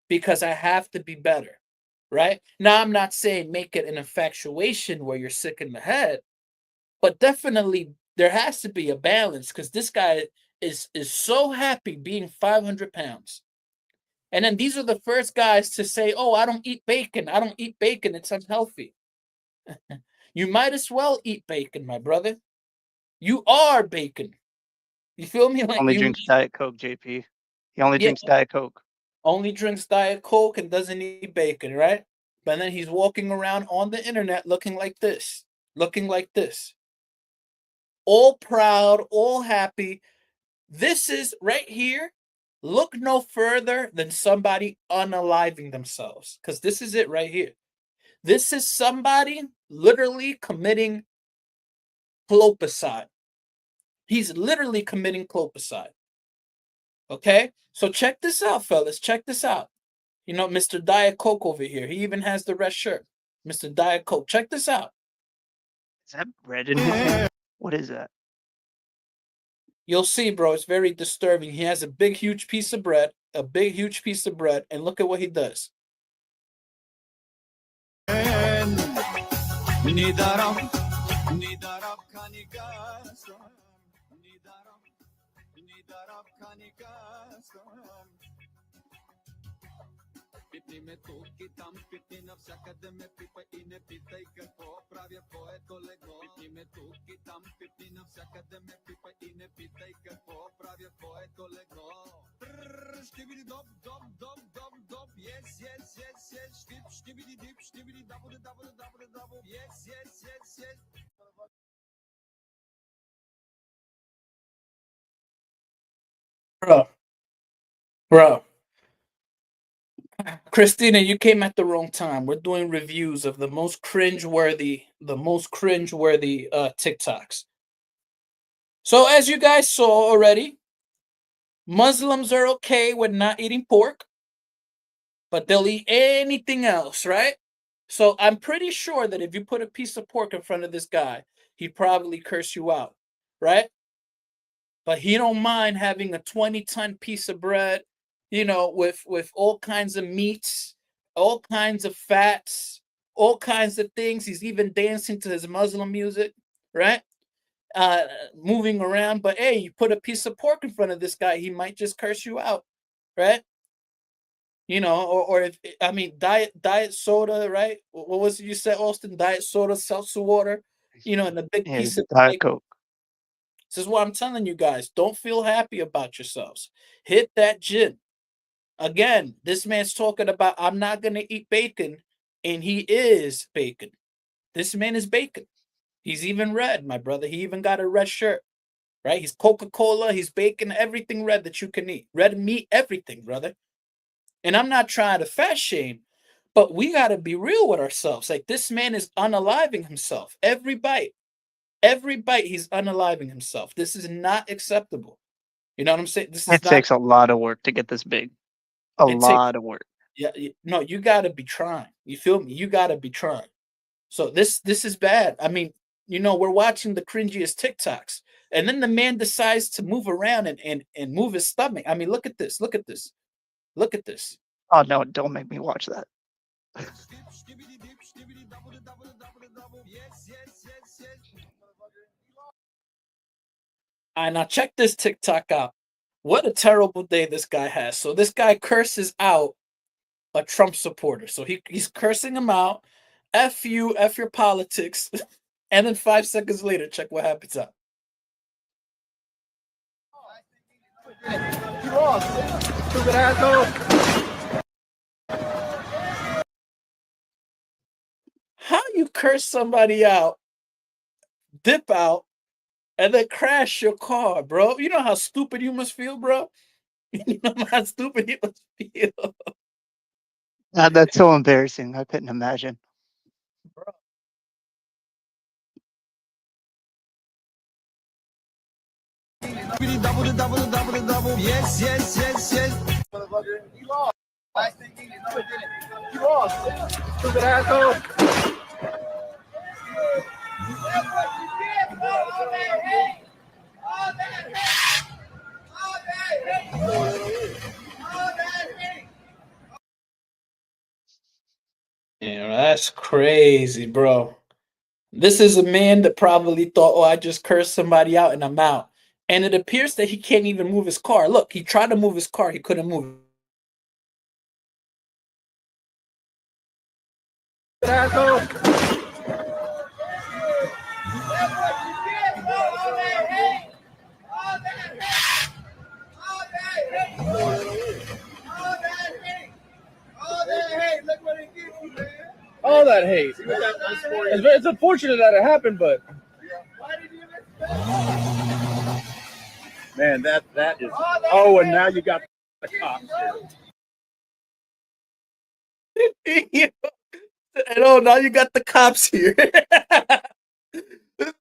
because I have to be better, right? Now, I'm not saying make it an infatuation where you're sick in the head, but definitely there has to be a balance because this guy is so happy being 500 pounds. And then these are the first guys to say, "Oh, I don't eat bacon. I don't eat bacon. It's unhealthy." You might as well eat bacon, my brother. You are bacon. You feel me? Like Only you, drinks Diet Coke, JP. He only yeah, drinks Diet Coke. only drinks Diet Coke and doesn't eat bacon, right? But then he's walking around on the internet looking like this, looking like this. All proud, all happy. This is right here. Look no further than somebody unaliving themselves, because this is it right here. This is somebody literally committing clopicide. He's literally committing clopicide. Okay? So check this out, fellas. Check this out. You know, Mr. Diet Coke over here. He even has the red shirt. Mr. Diet Coke. Check this out. Is that bread in his hand? What is that? You'll see, bro. It's very disturbing. He has a big, huge piece of bread, and look at what he does. Bro, bro. Christina, you came at the wrong time. We're doing reviews of the most cringeworthy TikToks. So as you guys saw already, Muslims are okay with not eating pork, but they'll eat anything else, right? So I'm pretty sure that if you put a piece of pork in front of this guy, he'd probably curse you out, right? But he don't mind having a 20-ton piece of bread, you know, with all kinds of meats, all kinds of fats, all kinds of things. He's even dancing to his Muslim music, right? Moving around. But hey, you put a piece of pork in front of this guy, he might just curse you out, right? You know, or if I mean diet soda, right? What was it you said, Austin? Diet soda, seltzer water, you know, and a big Yeah, piece the of Diet steak. Coke. This is what I'm telling you guys. Don't feel happy about yourselves. Hit that gym. Again, this man's talking about I'm not gonna eat bacon, and he is bacon. This man is bacon. He's even red, my brother. He even got a red shirt, right? He's Coca-Cola, he's bacon, everything red that you can eat. Red meat, everything, brother. And I'm not trying to fat shame, but we got to be real with ourselves. Like, this man is unaliving himself. Every bite, he's unaliving himself. This is not acceptable. You know what I'm saying? This is It not. takes a lot of work to get this big. A It takes. lot of work. Yeah, no, you got to be trying. You feel me? You got to be trying. So this is bad. I mean, we're watching the cringiest TikToks, and then the man decides to move around and move his stomach. I mean, look at this. Look at this. Look at this. Oh no, don't make me watch that. All right, now check this TikTok out. What a terrible day this guy has. So this guy curses out a Trump supporter. So he's cursing him out. F you, F your politics. And then 5 seconds later, check what happens out. You lost, stupid asshole. How you curse somebody out, dip out, and then crash your car, bro? You know how stupid you must feel, bro? You know how stupid you must feel. That's so embarrassing. I couldn't imagine. Double. Yes. Motherfucker, you lost. Last thing you didn't. You lost, stupid asshole. Yeah, that's crazy, bro. This is a man that probably thought, oh, I just cursed somebody out and I'm out. And it appears that he can't even move his car. Look, he tried to move his car. He couldn't move it. Asshole. All that hate. It's unfortunate that it happened, but man, that is. Oh, and now you got the cops. And oh, now you got the cops here. This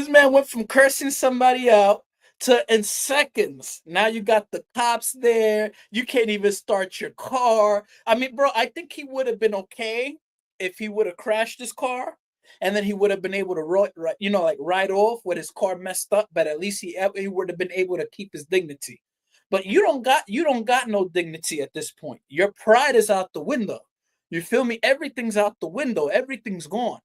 man went from cursing somebody out to in seconds. Now you got the cops there. You can't even start your car. I mean, bro, I think he would have been okay if he would have crashed his car, and then he would have been able to ride off with his car messed up. But at least he would have been able to keep his dignity. But you don't got no dignity at this point. Your pride is out the window. You feel me? Everything's out the window. Everything's gone.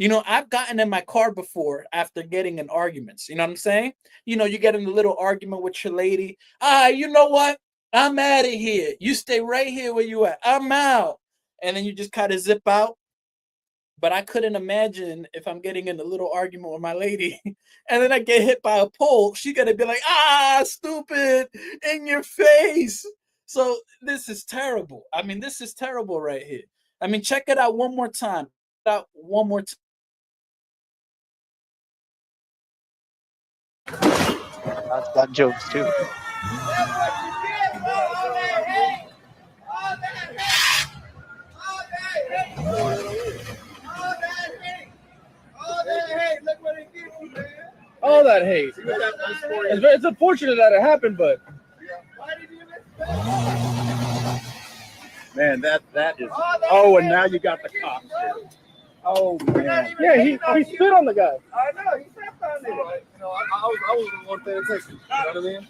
I've gotten in my car before after getting in arguments. You know what I'm saying? You get in a little argument with your lady. You know what? I'm out of here. You stay right here where you at. I'm out. And then you just kind of zip out. But I couldn't imagine if I'm getting in a little argument with my lady and then I get hit by a pole, she's going to be like, stupid, in your face. So this is terrible. I mean, this is terrible right here. I mean, check it out one more time. That's got jokes too. All that hate. It's unfortunate that it happened, but man, that is. Oh, and now you got the cops. Oh man. Yeah, he spit on the guy. I know, he stepped on it. I was the one paying attention. You know what I mean?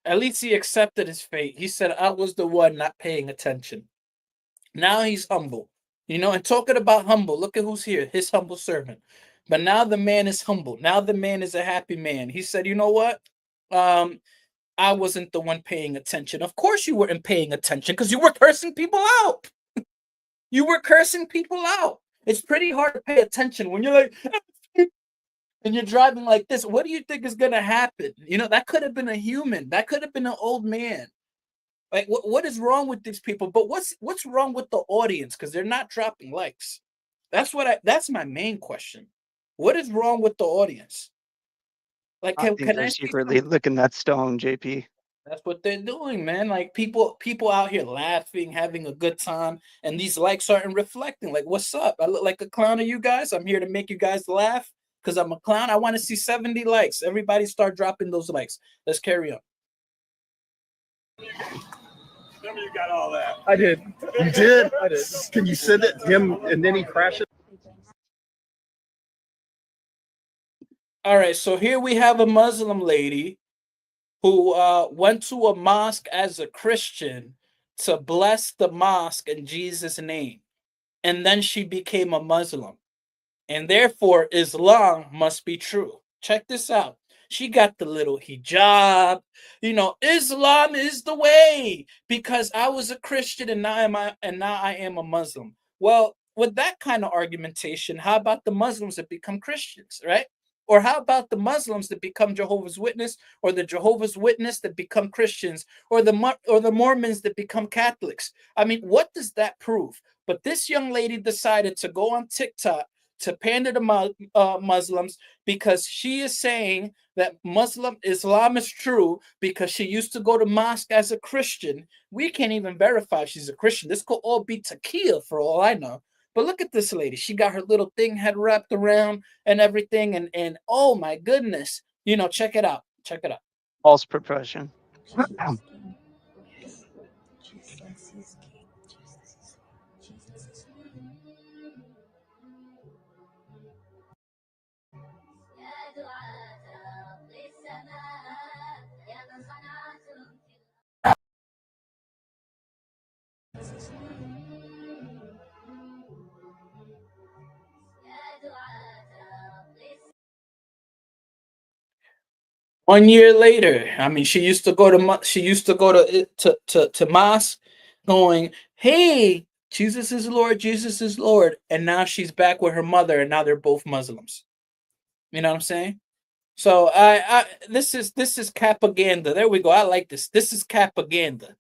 At least he accepted his fate. He said, I was the one not paying attention. Now he's humble. And talking about humble, look at who's here, his humble servant. But now the man is humble. Now the man is a happy man. He said, you know what? I wasn't the one paying attention. Of course you weren't paying attention because you were cursing people out. You were cursing people out. It's pretty hard to pay attention when you're like, and you're driving like this, what do you think is gonna happen? You know, that could have been a human. That could have been an old man. Like, what is wrong with these people? But what's wrong with the audience? Because they're not dropping likes. That's my main question. What is wrong with the audience? Like, I think can they're I see secretly licking that stone, JP. That's what they're doing, man. Like people out here laughing, having a good time, and these likes aren't reflecting. Like, what's up? I look like a clown to you guys. I'm here to make you guys laugh because I'm a clown. I want to see 70 likes. Everybody start dropping those likes. Let's carry on. Remember you got all that. I did. You did? I did. Can you send it him and then he crashes? All right, so here we have a Muslim lady who went to a mosque as a Christian to bless the mosque in Jesus' name. And then she became a Muslim. And therefore, Islam must be true. Check this out. She got the little hijab. You know, Islam is the way because I was a Christian and now I am a Muslim. Well, with that kind of argumentation, how about the Muslims that become Christians, right? Or how about the Muslims that become Jehovah's Witness, or the Jehovah's Witness that become Christians, or the Mormons that become Catholics? I mean, what does that prove? But this young lady decided to go on TikTok to pander to Muslims because she is saying that Islam is true because she used to go to mosque as a Christian. We can't even verify if she's a Christian. This could all be taqiyya for all I know. But look at this lady. She got her little thing head wrapped around and everything. And oh my goodness. You know, check it out. Check it out. False profession. One year later, I mean, she used to go to mosque, going, "Hey, Jesus is Lord, Jesus is Lord," and now she's back with her mother, and now they're both Muslims. You know what I'm saying? So this is propaganda. There we go. I like this. This is propaganda.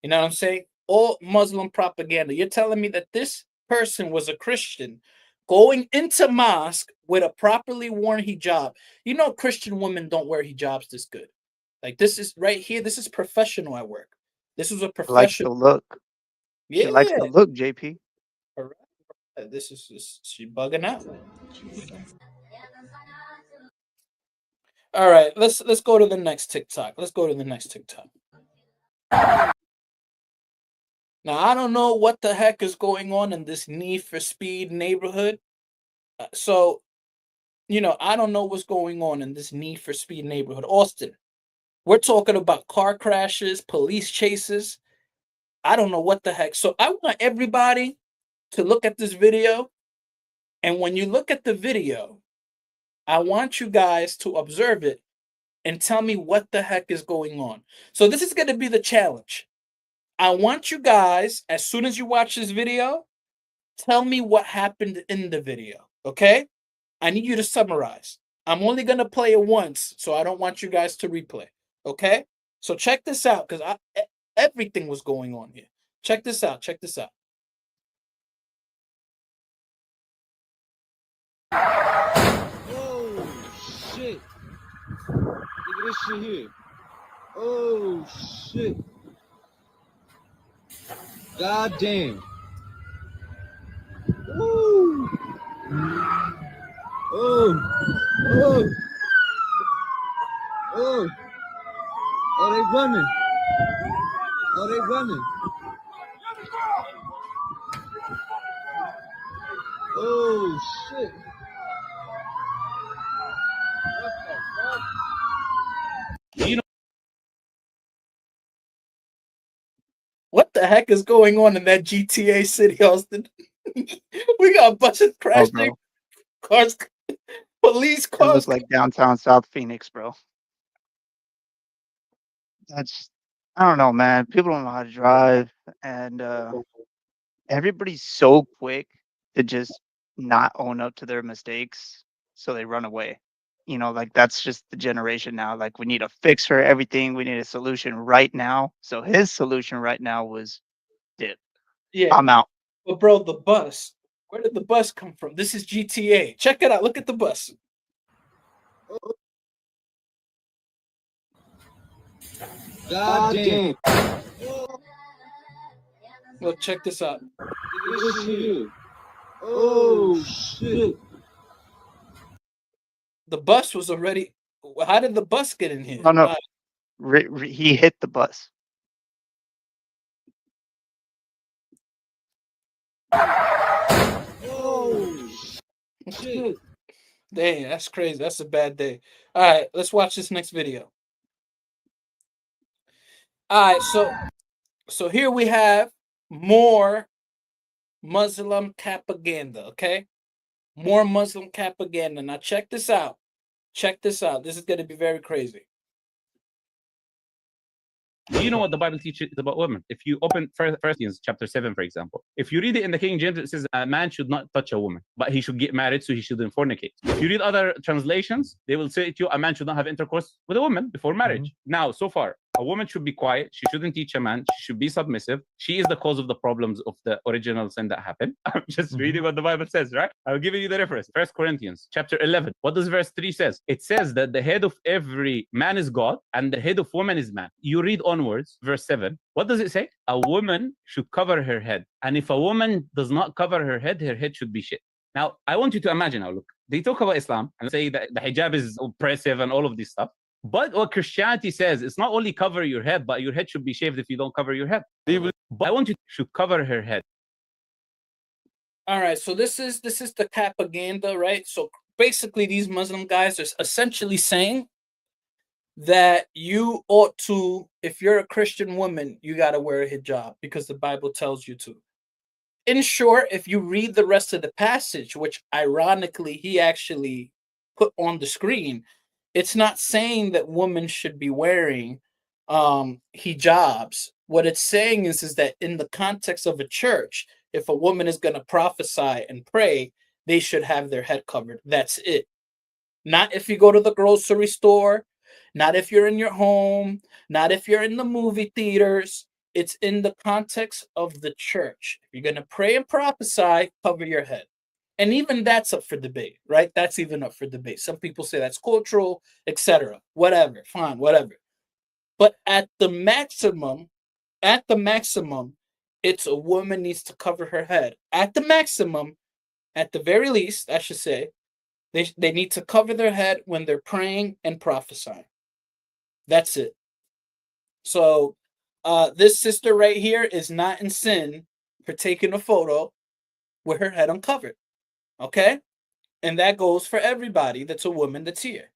You know what I'm saying? All Muslim propaganda. You're telling me that this person was a Christian going into mosque with a properly worn hijab. You know, Christian women don't wear hijabs this good. Like, this is right here. This is professional at work. This is a Likes the professional. look. She Yeah. likes the look, JP. All right. This is she bugging out. All right, let's go to the next TikTok. Let's go to the next TikTok. Now, I don't know what the heck is going on in this Need for Speed neighborhood. So, you know, I don't know what's going on in this Need for Speed neighborhood. Austin, we're talking about car crashes, police chases. I don't know what the heck. So, I want everybody to look at this video. And when you look at the video, I want you guys to observe it and tell me what the heck is going on. So, this is going to be the challenge. I want you guys, as soon as you watch this video, tell me what happened in the video, okay? I need you to summarize. I'm only going to play it once, so I don't want you guys to replay, okay? So check this out, because everything was going on here. Check this out. Check this out. Oh, shit. Look at this shit here. Oh, shit. God damn. Woo. Oh. Oh. Oh. Oh, they running. Oh, they running. Oh, shit. You know, what the heck is going on in that GTA city, Austin? We got buses Oh, crashing, bro. cars, police It cars. looks like downtown South Phoenix, bro. That's, I don't know, man. People don't know how to drive, and everybody's so quick to just not own up to their mistakes, so they run away. you know, like that's just the generation now. Like we need a fix for everything. We need a solution right now. So his solution right now was dip. Yeah. I'm out. But bro, the bus. Where did the bus come from? This is GTA. Check it out. Look at the bus. God damn. Well, check this out. This shit here. Oh shit. The bus was already. How did the bus get in here? No, no. He hit the bus. Oh shit. Dang, that's crazy. That's a bad day. All right, let's watch this next video. All right, so here we have more Muslim propaganda, okay? More Muslim propaganda. Now check this out. Check this out. This is going to be very crazy. Do you know what the Bible teaches about women? If you open First Corinthians chapter 7, for example, if you read it in the King James, it says a man should not touch a woman, but he should get married, so he shouldn't fornicate. If you read other translations, they will say to you, a man should not have intercourse with a woman before marriage. Now, so far, a woman should be quiet. She shouldn't teach a man. She should be submissive. She is the cause of the problems of the original sin that happened. I'm just reading what the Bible says, right? I'll give you the reference. First Corinthians chapter 11. What does verse 3 says? It says that the head of every man is God and the head of woman is man. You read onwards, verse 7. What does it say? A woman should cover her head. And if a woman does not cover her head should be shit. Now, I want you to imagine now, look, they talk about Islam and say that the hijab is oppressive and all of this stuff. But what Christianity says, it's not only cover your head, but your head should be shaved if you don't cover your head. But I want you to cover her head. All right, so this is the propaganda, right? So basically, these Muslim guys are essentially saying that you ought to, if you're a Christian woman, you got to wear a hijab because the Bible tells you to. In short, if you read the rest of the passage, which ironically he actually put on the screen, it's not saying that women should be wearing hijabs. What it's saying is that in the context of a church, if a woman is going to prophesy and pray, they should have their head covered. That's it. Not if you go to the grocery store, not if you're in your home, not if you're in the movie theaters. It's in the context of the church. If you're going to pray and prophesy, cover your head. And even that's up for debate, right? That's even up for debate. Some people say that's cultural, etc. Whatever, fine, whatever. But at the maximum, it's a woman needs to cover her head. At the maximum, at the very least, I should say, they need to cover their head when they're praying and prophesying. That's it. So this sister right here is not in sin for taking a photo with her head uncovered. Okay? And that goes for everybody that's a woman that's here.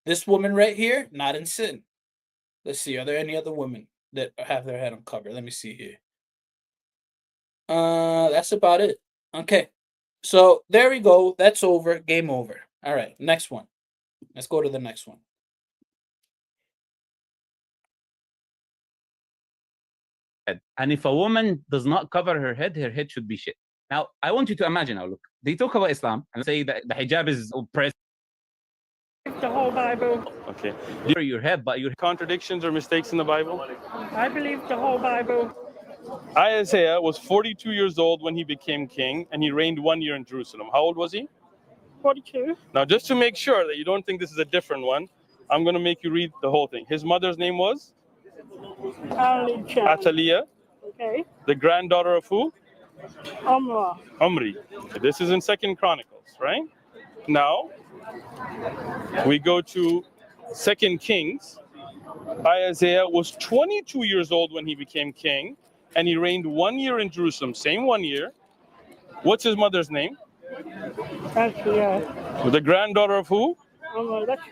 This woman right here, not in sin. Let's see, are there any other women that have their head uncovered? Let me see here. That's about it. Okay. So there we go. That's over. Game over. All right, next one. Let's go to the next one. And if a woman does not cover her head should be shit. Now, I want you to imagine now, look, they talk about Islam and say that the hijab is oppressive. The whole Bible. Okay. Your head, but your Contradictions or mistakes in the Bible? I believe the whole Bible. Isaiah was 42 years old when he became king, and he reigned 1 year in Jerusalem. How old was he? 42. Now, just to make sure that you don't think this is a different one, I'm going to make you read the whole thing. His mother's name was? Athaliah. Okay. The granddaughter of who? Omri. This is in 2nd Chronicles, right? Now, we go to 2nd Kings. Isaiah was 22 years old when he became king, and he reigned 1 year in Jerusalem, same 1 year. What's his mother's name? Athaliah. The granddaughter of who?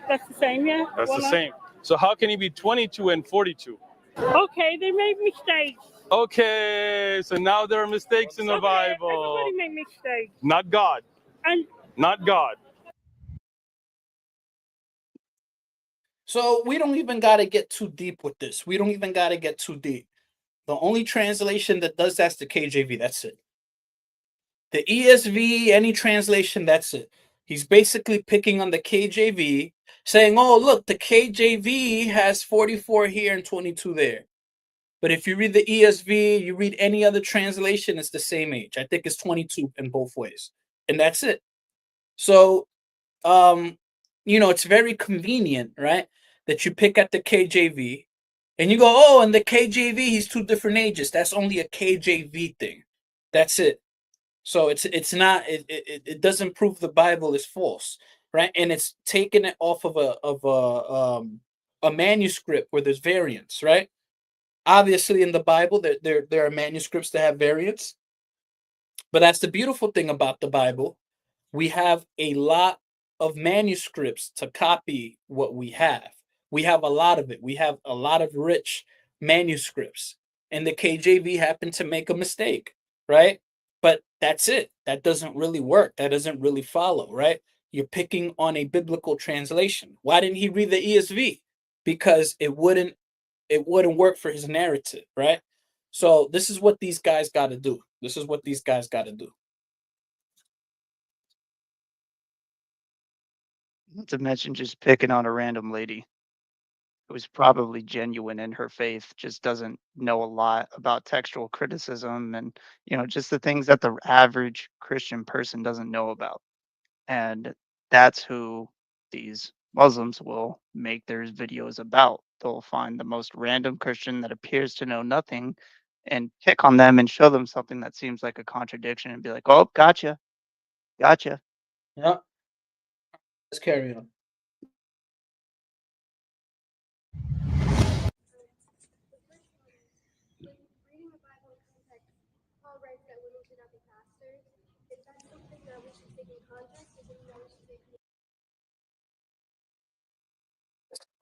That's the same, yeah? That's the same. So how can he be 22 and 42? Okay, they made mistakes. Okay, so now there are mistakes in the Bible. Everybody make mistakes. Not God. And Not God. So we don't even got to get too deep with this. We don't even got to get too deep. The only translation that does that's the KJV. That's it. The ESV, any translation, that's it. He's basically picking on the KJV, saying, "Oh, look, the KJV has 44 here and 22 there." But if you read the ESV, you read any other translation, it's the same age. I think it's 22 in both ways, and that's it. So, it's very convenient, right? That you pick at the KJV, and you go, "Oh, and the KJV, he's two different ages." That's only a KJV thing. That's it. So it's not it doesn't prove the Bible is false, right? And it's taking it off of a manuscript where there's variants, right? Obviously, in the Bible, there are manuscripts that have variants, but that's the beautiful thing about the Bible. We have a lot of manuscripts to copy what we have. We have a lot of it. We have a lot of rich manuscripts, and the KJV happened to make a mistake, right? But that's it. That doesn't really work. That doesn't really follow, right? You're picking on a biblical translation. Why didn't he read the ESV? Because it wouldn't work for his narrative, right? So this is what these guys got to do. This is what these guys got to do. Not to mention just picking on a random lady who's probably genuine in her faith, just doesn't know a lot about textual criticism and, just the things that the average Christian person doesn't know about. And that's who these Muslims will make their videos about. They'll find the most random Christian that appears to know nothing and pick on them and show them something that seems like a contradiction and be like, "Oh, gotcha, gotcha." Yeah. Let's carry on.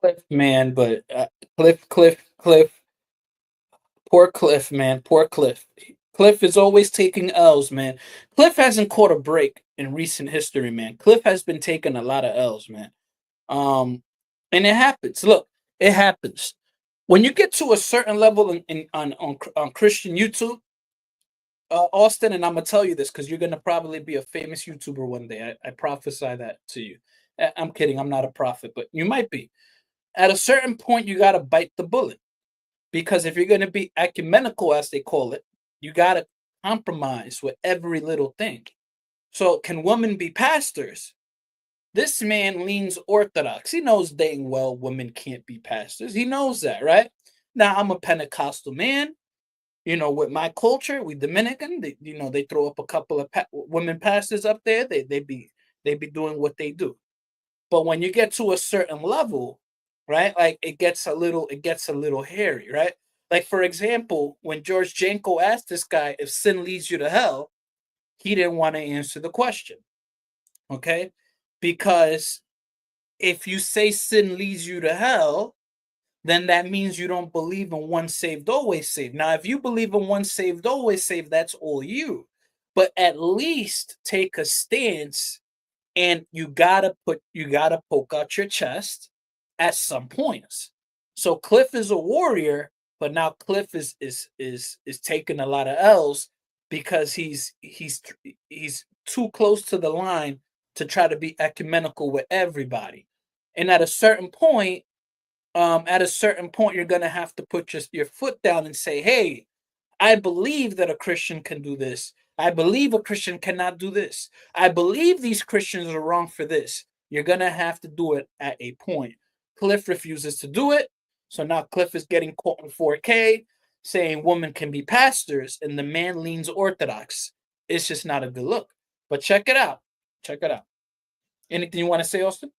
Cliff, man, but Cliff, poor Cliff, man, poor Cliff. Cliff is always taking L's, man. Cliff hasn't caught a break in recent history, man. Cliff has been taking a lot of L's, man. Um, and it happens. Look, it happens when you get to a certain level on Christian YouTube. Austin, and I'm gonna tell you this because you're gonna probably be a famous YouTuber one day. I prophesy that to you. I'm kidding. I'm not a prophet, but you might be. At a certain point, you gotta bite the bullet because if you're gonna be ecumenical, as they call it, you gotta compromise with every little thing. So, can women be pastors? This man leans orthodox. He knows dang well women can't be pastors. He knows that, right? Now, I'm a Pentecostal man. With my culture, we Dominican. They throw up a couple of women pastors up there. They be doing what they do. But when you get to a certain level, right? Like it gets a little hairy, right? Like for example, when George Janko asked this guy if sin leads you to hell, he didn't want to answer the question. Okay? Because if you say sin leads you to hell, then that means you don't believe in once saved, always saved. Now, if you believe in once saved, always saved, that's all you. But at least take a stance, and you gotta poke out your chest at some points. So Cliff is a warrior, but now Cliff is taking a lot of L's because he's too close to the line to try to be ecumenical with everybody. And at a certain point, you're gonna have to put your foot down and say, "Hey, I believe that a Christian can do this. I believe a Christian cannot do this. I believe these Christians are wrong for this." You're gonna have to do it at a point. Cliff refuses to do it, so now Cliff is getting caught in 4K, saying women can be pastors, and the man leans orthodox. It's just not a good look. But check it out. Check it out. Anything you want to say, Austin?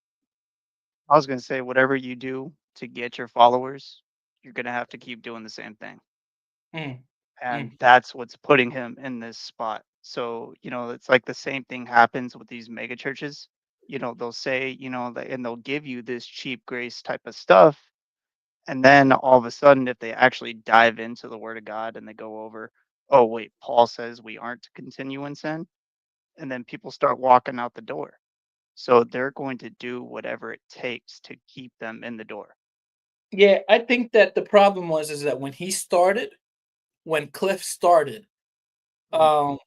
I was gonna say, whatever you do to get your followers, you're gonna have to keep doing the same thing. Mm, And mm. that's what's putting him in this spot. So, it's like the same thing happens with these mega churches. They'll say, and they'll give you this cheap grace type of stuff. And then all of a sudden, if they actually dive into the word of God and they go over, "Oh, wait, Paul says we aren't to continue in sin." And then people start walking out the door. So they're going to do whatever it takes to keep them in the door. Yeah, I think that the problem is that when Cliff started, Mhm. um,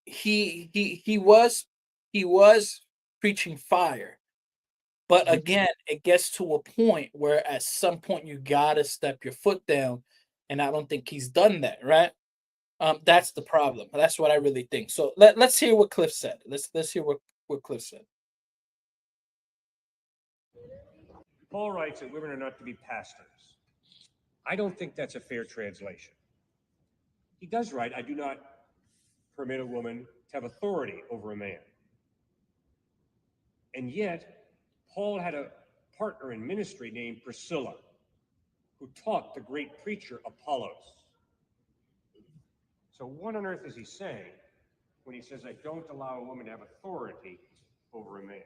he he was preaching fire. But Mhm. again, it gets to a point where at some point you gotta step your foot down, and I don't think he's done that, right? That's the problem. That's what I really think. So let's hear what Cliff said. Let's hear what Cliff said. Paul writes that women are not to be pastors. I don't think that's a fair translation. He does write, I do not permit a woman to have authority over a man. And yet, Paul had a partner in ministry named Priscilla, who taught the great preacher Apollos. So what on earth is he saying when he says, I don't allow a woman to have authority over a man?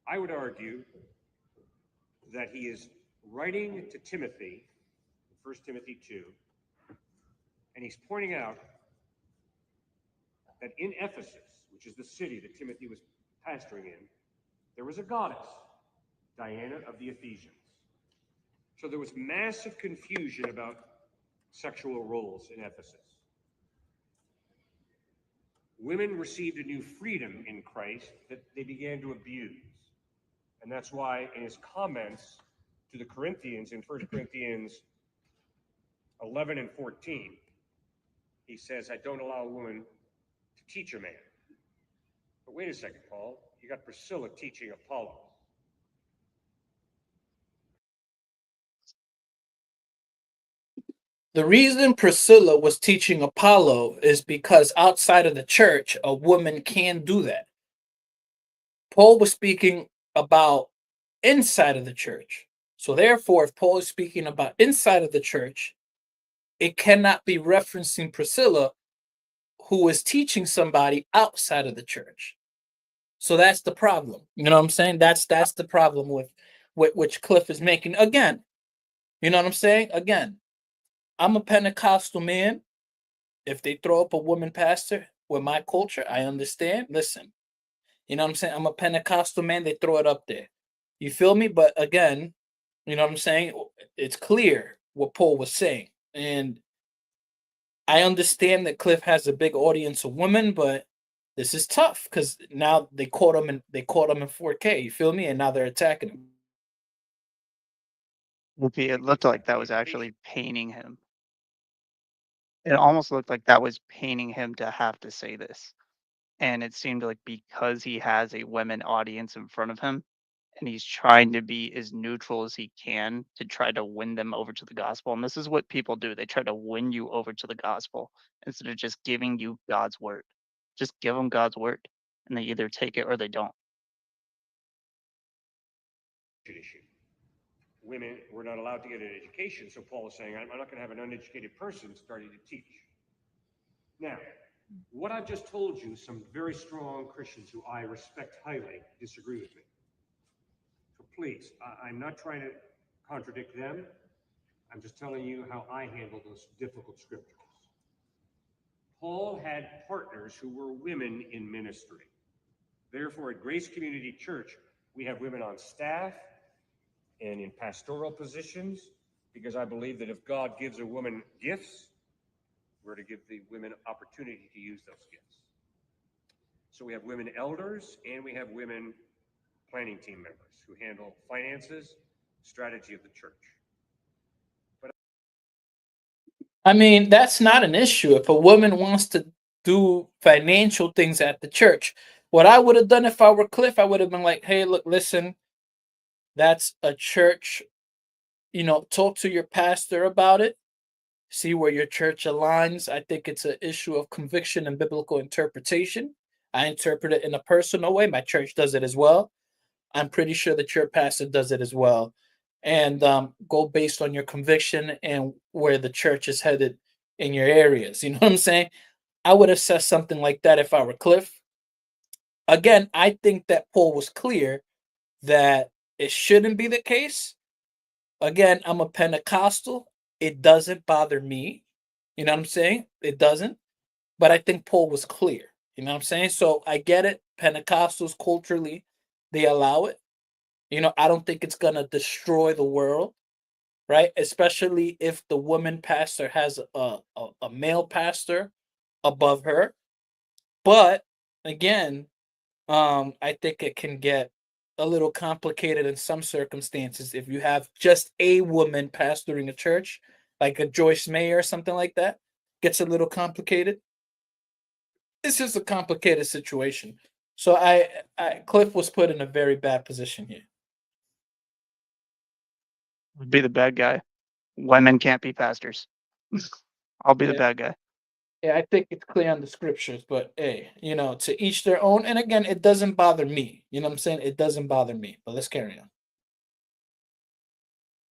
I would argue that he is writing to Timothy, 1 Timothy 2, and he's pointing out that in Ephesus, which is the city that Timothy was pastoring in, there was a goddess, Diana of the Ephesians. So there was massive confusion about sexual roles in Ephesus. Women received a new freedom in Christ that they began to abuse. And that's why in his comments to the Corinthians in 1 Corinthians 11 and 14, he says, I don't allow a woman to teach a man. But wait a second, Paul. You got Priscilla teaching Apollo. The reason Priscilla was teaching Apollo is because outside of the church, a woman can do that. Paul was speaking about inside of the church. So therefore, if Paul is speaking about inside of the church, it cannot be referencing Priscilla, who is teaching somebody outside of the church. So that's the problem. You know what I'm saying? That's the problem with which Cliff is making. Again, you know what I'm saying? Again, I'm a Pentecostal man. If they throw up a woman pastor with my culture, I understand. Listen, you know what I'm saying? I'm a Pentecostal man. They throw it up there. You feel me? But again, you know what I'm saying? It's clear what Paul was saying. And I understand that Cliff has a big audience of women, but this is tough because now they caught him in 4K. You feel me? And now they're attacking him. It looked like that was actually paining him. It almost looked like that was paining him to have to say this. And it seemed like because he has a women audience in front of him and he's trying to be as neutral as he can to try to win them over to the gospel. And this is what people do. They try to win you over to the gospel instead of just giving you God's word. Just give them God's word and they either take it or they don't. Issue. Women were not allowed to get an education, so Paul is saying, I'm not going to have an uneducated person starting to teach. Now, what I've just told you, some very strong Christians who I respect highly disagree with me. So please, I'm not trying to contradict them. I'm just telling you how I handle those difficult scriptures. Paul had partners who were women in ministry. Therefore, at Grace Community Church, we have women on staff and in pastoral positions, because I believe that if God gives a woman gifts, we're to give the women opportunity to use those gifts. So we have women elders and we have women planning team members who handle finances, strategy of the church. But I mean, that's not an issue. If a woman wants to do financial things at the church, what I would have done if I were Cliff, I would have been like, hey, look, listen, that's a church, talk to your pastor about it. See where your church aligns. I think it's an issue of conviction and biblical interpretation. I interpret it in a personal way. My church does it as well. I'm pretty sure that your pastor does it as well. And go based on your conviction and where the church is headed in your areas. You know what I'm saying? I would have said something like that if I were Cliff. Again, I think that Paul was clear that it shouldn't be the case. Again, I'm a Pentecostal. It doesn't bother me. You know what I'm saying? It doesn't. But I think Paul was clear. You know what I'm saying? So I get it. Pentecostals culturally, they allow it. I don't think it's going to destroy the world, right? Especially if the woman pastor has a male pastor above her. But again, I think it can get a little complicated in some circumstances if you have just a woman pastoring a church, like a Joyce Mayer or something like that. Gets a little complicated. It's just a complicated situation. So Cliff was put in a very bad position here. Would be the bad guy. Women can't be pastors. I'll be the Yeah. bad guy. Yeah, I think it's clear on the scriptures, but hey, to each their own. And again, it doesn't bother me. You know what I'm saying? It doesn't bother me. But let's carry on.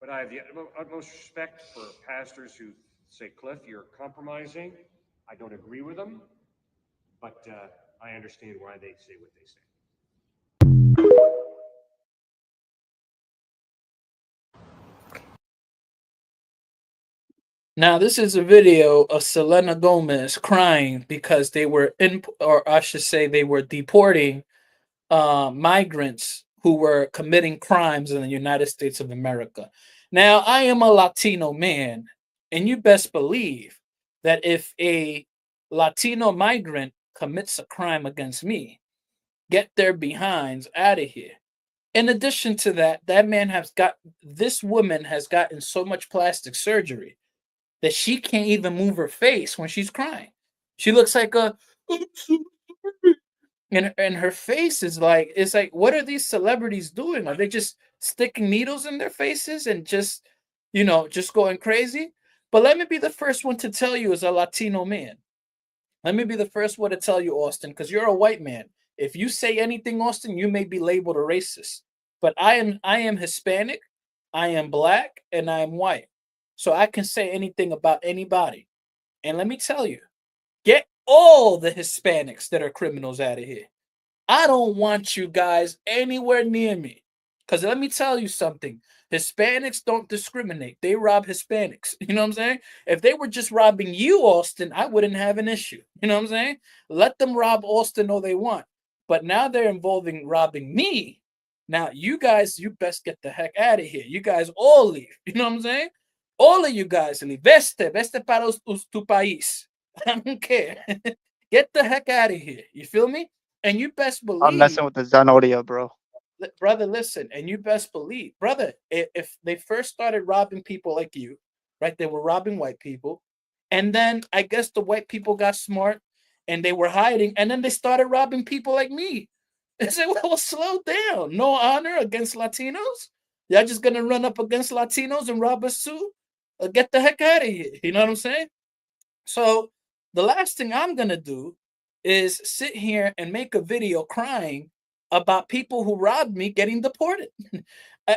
But I have the utmost respect for pastors who say, Cliff, you're compromising. I don't agree with them, but I understand why they say what they say. Now, this is a video of Selena Gomez crying because they were or I should say, they were deporting migrants who were committing crimes in the United States of America. Now, I am a Latino man, and you best believe that if a Latino migrant commits a crime against me, get their behinds out of here. In addition to that, this woman has gotten so much plastic surgery that she can't even move her face when she's crying. She looks like a and her face is like, it's like, what are these celebrities doing? Are they just sticking needles in their faces and just going crazy? But let me be the first one to tell you, as a Latino man, let me be the first one to tell you, Austin, because you're a white man. If you say anything, Austin, you may be labeled a racist. But I am Hispanic, I am black, and I am white. So I can say anything about anybody. And let me tell you, get all the Hispanics that are criminals out of here. I don't want you guys anywhere near me. Because let me tell you something. Hispanics don't discriminate. They rob Hispanics. You know what I'm saying? If they were just robbing you, Austin, I wouldn't have an issue. You know what I'm saying? Let them rob Austin all they want. But now they're involving robbing me. Now, you guys, you best get the heck out of here. You guys all leave. You know what I'm saying? All of you guys leave. Veste para tu país. I don't care. Get the heck out of here. You feel me? And you best believe. I'm messing with the Zen audio, bro. Brother, listen, and you best believe, brother, if they first started robbing people like you, right? They were robbing white people. And then I guess the white people got smart and they were hiding. And then they started robbing people like me. They said, well, slow down. No honor against Latinos. Y'all just going to run up against Latinos and rob us too? Get the heck out of here. You know what I'm saying? So the last thing I'm going to do is sit here and make a video crying about people who robbed me getting deported.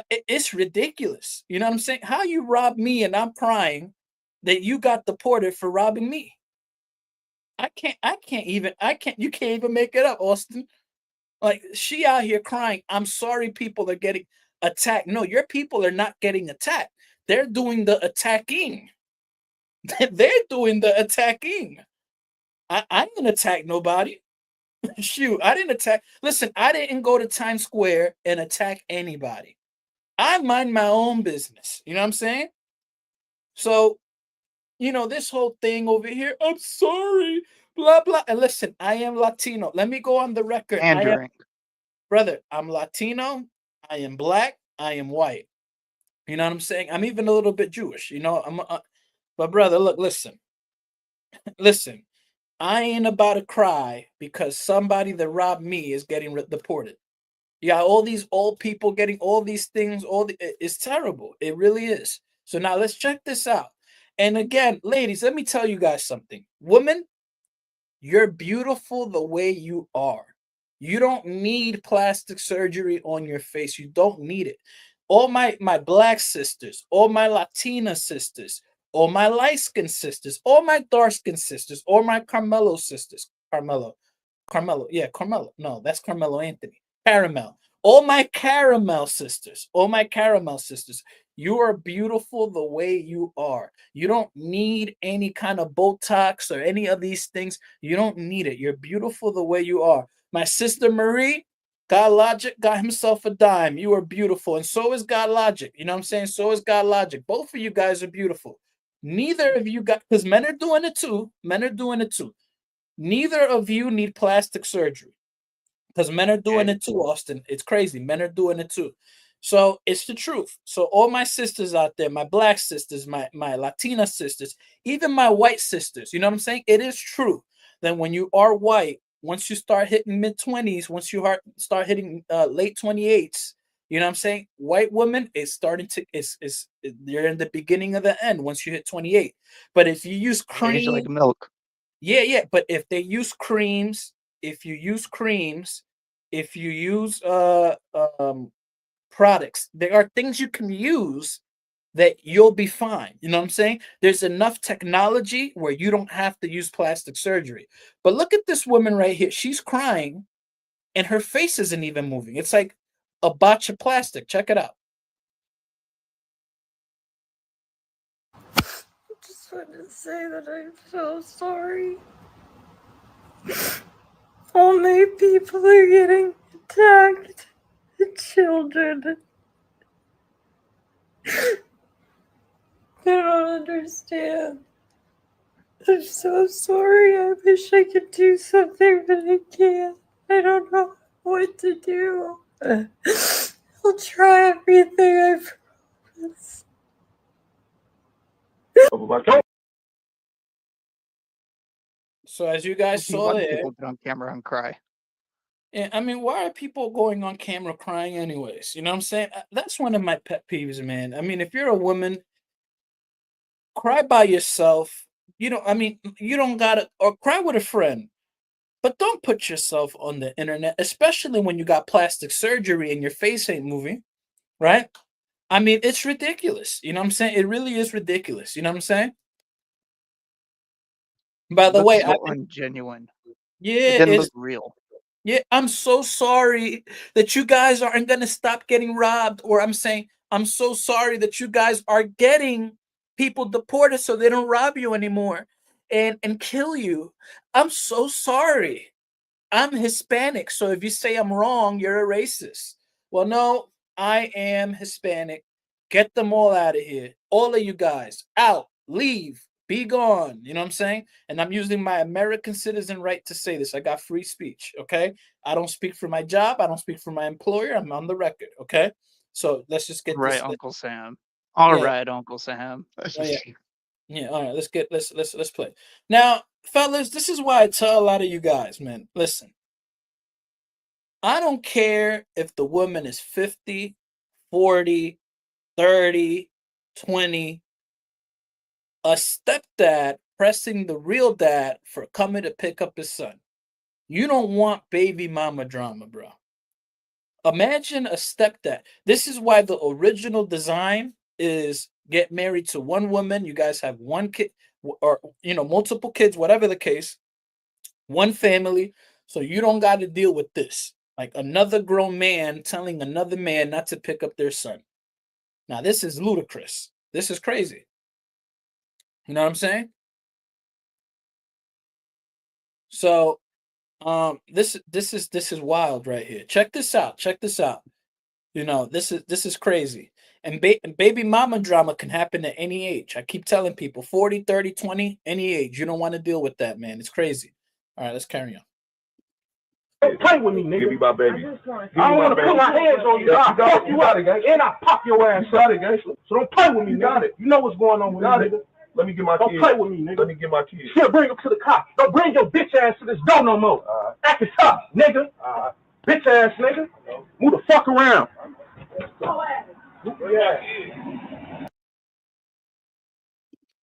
It's ridiculous. You know what I'm saying? How you rob me and I'm crying that you got deported for robbing me? You can't even make it up, Austin. Like, she out here crying, I'm sorry people are getting attacked. No, your people are not getting attacked. They're doing the attacking. They're doing the attacking. I didn't attack nobody. Shoot, I didn't attack. Listen, I didn't go to Times Square and attack anybody. I mind my own business. You know what I'm saying? So, this whole thing over here, I'm sorry, blah, blah. And listen, I am Latino. Let me go on the record. Brother, I'm Latino. I am black. I am white. You know what I'm saying? I'm even a little bit Jewish. But brother, look, listen. Listen. I ain't about to cry because somebody that robbed me is getting deported. You got all these old people getting all these things. It's terrible. It really is. So now let's check this out. And again, ladies, let me tell you guys something. Women, you're beautiful the way you are. You don't need plastic surgery on your face. You don't need it. All my black sisters, all my Latina sisters, all my light-skinned sisters, all my dark-skinned sisters, all my Carmelo sisters. Carmelo. Yeah, Carmelo. No, that's Carmelo Anthony. Caramel. All my caramel sisters. You are beautiful the way you are. You don't need any kind of Botox or any of these things. You don't need it. You're beautiful the way you are. My sister Marie, God Logic got himself a dime. You are beautiful. And so is God Logic. You know what I'm saying? So is God Logic. Both of you guys are beautiful. Neither of you got, because men are doing it too. Neither of you need plastic surgery because men are doing it too, Austin. It's crazy. Men are doing it too. So it's the truth. So all my sisters out there, my black sisters, my Latina sisters, even my white sisters, you know what I'm saying? It is true that when you are white, once you start hitting mid-20s, once you start hitting late 28s, you know what I'm saying? White women is starting to you're in the beginning of the end once you hit 28. But if you use Age like cream, milk. yeah. But if they use creams, if you use products, there are things you can use that you'll be fine. You know what I'm saying? There's enough technology where you don't have to use plastic surgery. But look at this woman right here. She's crying and her face isn't even moving. It's like a batch of plastic. Check it out. I just want to say that I'm so sorry. Only people are getting attacked. The children. They don't understand. I'm so sorry. I wish I could do something, but I can't. I don't know what to do. I'll try everything, I promise. So as you guys Okay, saw why do there, people get on camera and cry? and I mean, why are people going on camera crying anyways? You know what I'm saying? That's one of my pet peeves, man. I mean, if you're a woman, cry by yourself. You know, I mean, you don't gotta, or cry with a friend, but don't put yourself on the internet, especially when you got plastic surgery and your face ain't moving, right? I mean, it's ridiculous. You know what I'm saying? It really is ridiculous. You know what I'm saying? By It the looks way, so ungenuine. It yeah, didn't look real. yeah, I'm so sorry that you guys aren't gonna stop getting robbed, or I'm saying I'm so sorry that you guys are getting people deported so they don't rob you anymore and kill you. I'm so sorry. I'm Hispanic, so if you say I'm wrong, you're a racist. Well, no, I am Hispanic. Get them all out of here. All of you guys, out, leave, be gone. You know what I'm saying? And I'm using my American citizen right to say this. I got free speech, okay? I don't speak for my job. I don't speak for my employer. I'm on the record, okay? So let's just get Right, this. Uncle Sam. All Yeah, right, Uncle Sam. oh, yeah. Yeah, all right. Let's play. Now, fellas, this is why I tell a lot of you guys, man. Listen, I don't care if the woman is 50, 40, 30, 20. A stepdad pressing the real dad for coming to pick up his son. You don't want baby mama drama, bro. Imagine a stepdad. This is why the original design is get married to one woman. You guys have one kid or, multiple kids, whatever the case, one family. So you don't got to deal with this. Like another grown man telling another man not to pick up their son. Now, this is ludicrous. This is crazy. You know what I'm saying? So, this is wild right here. Check this out. Check this out. This is crazy. And baby mama drama can happen at any age. I keep telling people 40, 30, 20, any age. You don't want to deal with that, man. It's crazy. All right, let's carry on. Don't play with me, nigga. Give me my baby. I don't want to put my hands on you. I'll fuck you up, and I'll pop your ass up. So don't play with me, nigga. Got it. You know what's going on with me, nigga. Let me get my kids. Don't play with me, nigga. Let me get my kids. Shit, bring them to the cops. Don't bring your bitch ass to this door no more. Act it tough, nigga. Bitch ass nigga. Move the fuck around.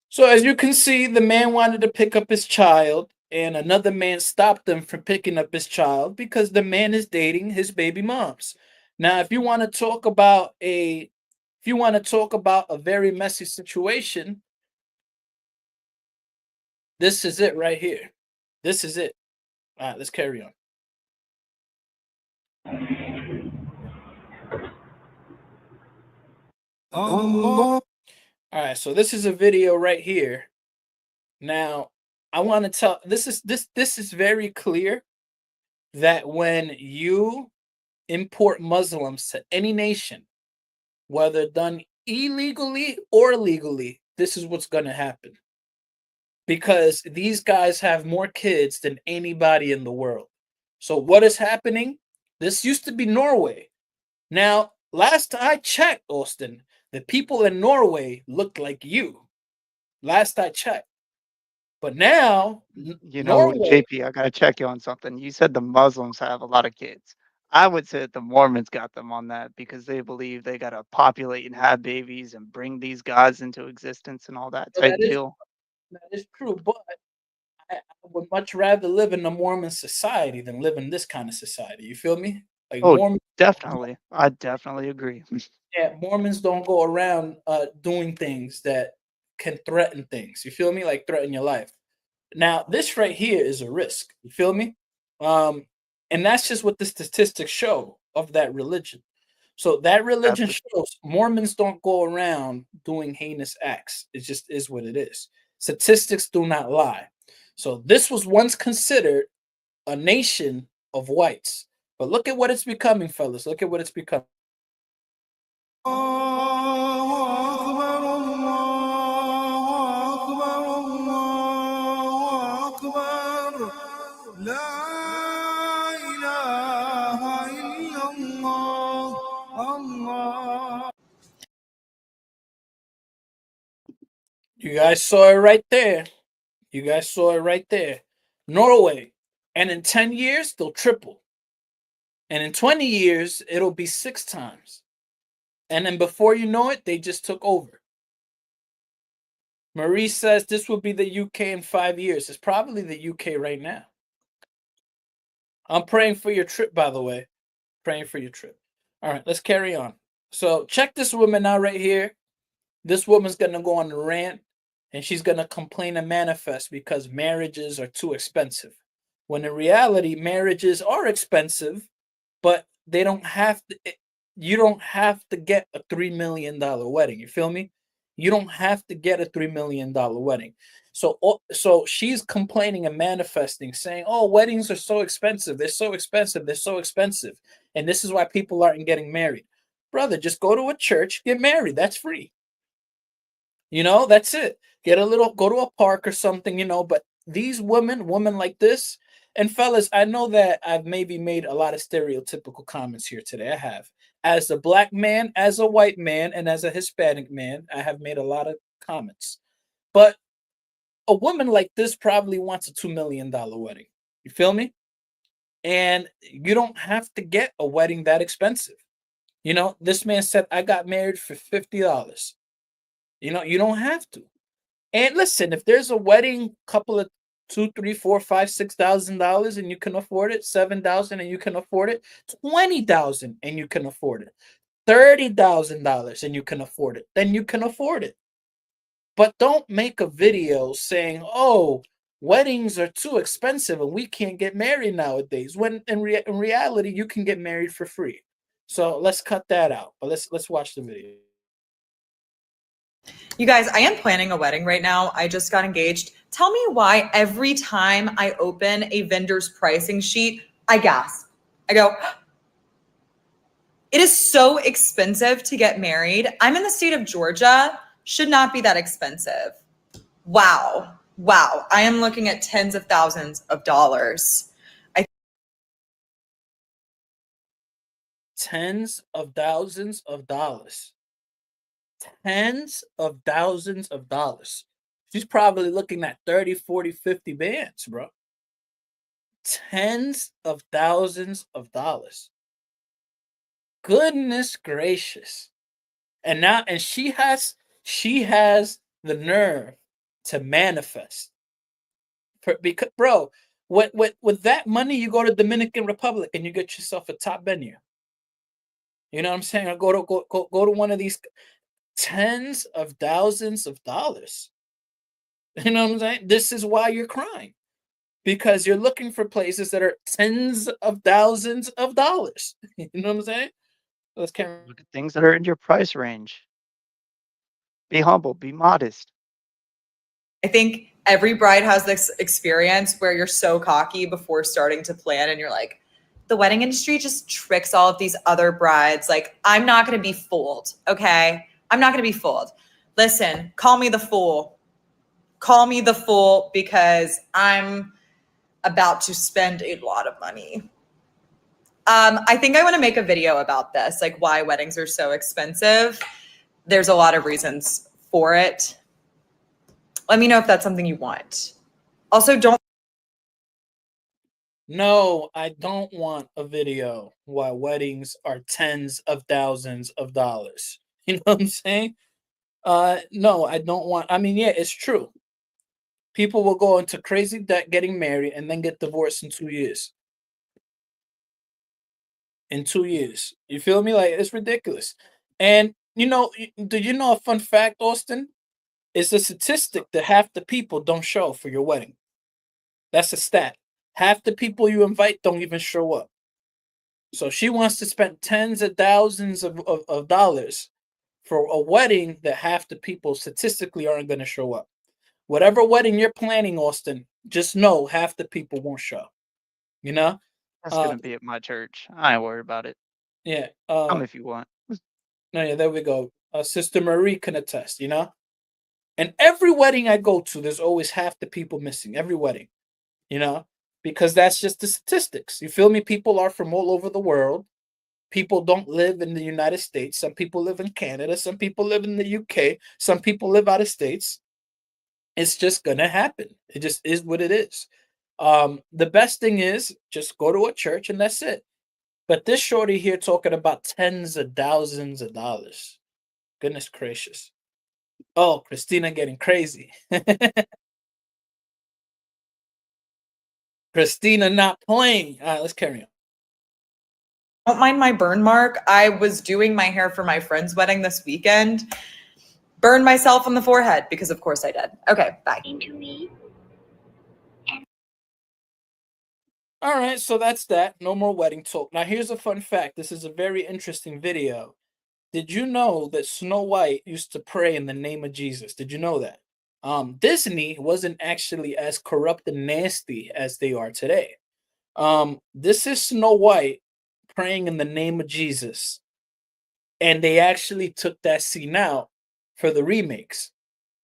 So as you can see, the man wanted to pick up his child, and another man stopped him from picking up his child because the man is dating his baby moms. Now, if you want to talk about a very messy situation, this is it right here. This is it. All right, let's carry on. All right, so this is a video right here. Now, I want to tell this is very clear that when you import Muslims to any nation, whether done illegally or legally, this is what's going to happen. because these guys have more kids than anybody in the world. So what is happening? This used to be Norway. Now, last I checked, Austin, the people in Norway looked like you. Last I checked. But now, You know, Norway, JP, I gotta check you on something. You said the Muslims have a lot of kids. I would say that the Mormons got them on that because they believe they gotta populate and have babies and bring these gods into existence and all that well, type deal. that is true, but I would much rather live in a Mormon society than live in this kind of society. You feel me? Like Oh, Mormons, definitely. I definitely agree. yeah, Mormons don't go around doing things that can threaten things. You feel me? Like threaten your life. Now, this right here is a risk. You feel me? And that's just what the statistics show of that religion. So that religion That's shows Mormons don't go around doing heinous acts. It just is what it is. Statistics do not lie. So this was once considered a nation of whites. But look at what it's becoming, fellas. Look at what it's becoming. You guys saw it right there. You guys saw it right there. Norway. And in 10 years, they'll triple. And in 20 years, it'll be 6 times. And then before you know it, they just took over. Marie says this will be the UK in 5 years. It's probably the UK right now. I'm praying for your trip, by the way. Praying for your trip. All right, let's carry on. So check this woman out right here. This woman's going to go on a rant and she's going to complain and manifest because marriages are too expensive. When in reality, marriages are expensive, but they don't have to. You don't have to get a $3 million wedding. You feel me? You don't have to get a $3 million wedding. So she's complaining and manifesting, saying, "Oh, weddings are so expensive. They're so expensive. They're so expensive, and this is why people aren't getting married." Brother, just go to a church, get married. That's free. That's it. Go to a park or something, but these women like this, and fellas, I know that I've maybe made a lot of stereotypical comments here today. I have. As a black man, as a white man, and as a Hispanic man, I have made a lot of comments. But a woman like this probably wants a $2 million wedding. You feel me? And you don't have to get a wedding that expensive. This man said, I got married for $50. You don't have to. And listen, if there's a wedding, couple of $2, $3, $4, $5, $6,000 and you can afford it, $7,000 and you can afford it, $20,000 and you can afford it, $30,000 and you can afford it, then you can afford it. But don't make a video saying, "Oh, weddings are too expensive and we can't get married nowadays," when in reality you can get married for free. So let's cut that out. But let's watch the video. You guys, I am planning a wedding right now. I just got engaged. Tell me why every time I open a vendor's pricing sheet, I gasp. I go, it is so expensive to get married. I'm in the state of Georgia. Should not be that expensive. Wow. I am looking at tens of thousands of dollars. Tens of thousands of dollars. Tens of thousands of dollars. She's probably looking at 30, 40, 50 bands, bro. Tens of thousands of dollars. Goodness gracious. And she has the nerve to manifest. Because, bro, with that money, you go to Dominican Republic and you get yourself a top venue. You know what I'm saying? Or go to one of these. Tens of thousands of dollars. You know what I'm saying? This is why you're crying. Because you're looking for places that are tens of thousands of dollars. You know what I'm saying? Let's carry. Look at things that are in your price range. Be humble, be modest. I think every bride has this experience where you're so cocky before starting to plan and you're like, the wedding industry just tricks all of these other brides. Like, I'm not going to be fooled. Okay. I'm not going to be fooled. Listen, call me the fool. call me the fool because I'm about to spend a lot of money. I think I want to make a video about this, like why weddings are so expensive. There's a lot of reasons for it. Let me know if that's something you want. Also, don't. No, I don't want a video why weddings are tens of thousands of dollars. You know what I'm saying? No, I don't want. I mean, yeah, it's true. People will go into crazy debt getting married and then get divorced in 2 years. In 2 years, you feel me? Like it's ridiculous. And do you know a fun fact, Austin? It's a statistic that half the people don't show for your wedding. That's a stat. Half the people you invite don't even show up. So she wants to spend tens of thousands of dollars for a wedding that half the people statistically aren't going to show up. Whatever wedding you're planning, Austin, just know half the people won't show. You know? That's gonna be at my church. I ain't worried about it. Yeah. Come if you want. No, yeah, there we go. Sister Marie can attest, you know? And every wedding I go to, there's always half the people missing. Every wedding, you know? Because that's just the statistics. You feel me? People are from all over the world. People don't live in the United States. Some people live in Canada. Some people live in the UK. Some people live out of states. It's just gonna happen. It just is what it is. The best thing is just go to a church and that's it. But this shorty here talking about tens of thousands of dollars. Goodness gracious. Oh, Christina getting crazy. Christina not playing. All right, let's carry on. Don't mind my burn mark. I was doing my hair for my friend's wedding this weekend. Burned myself on the forehead because of course I did. Okay, bye. All right, so that's that. No more wedding talk. Now, here's a fun fact. This is a very interesting video. Did you know that Snow White used to pray in the name of Jesus? Did you know that? Disney wasn't actually as corrupt and nasty as they are today. This is Snow White praying in the name of Jesus. And they actually took that scene out for the remakes.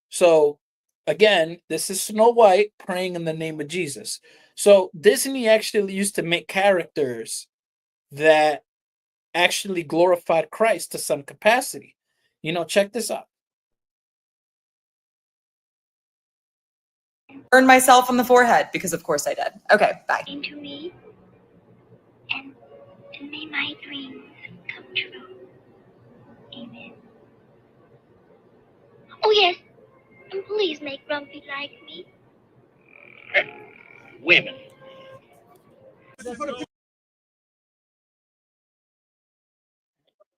So, again, this is Snow White praying in the name of Jesus. So Disney actually used to make characters that actually glorified Christ to some capacity. Check this out. Burned myself on the forehead because of course I did. Okay, bye. Into me and may my dreams come true. Amen. Oh yes, and please make Grumpy like me. Women.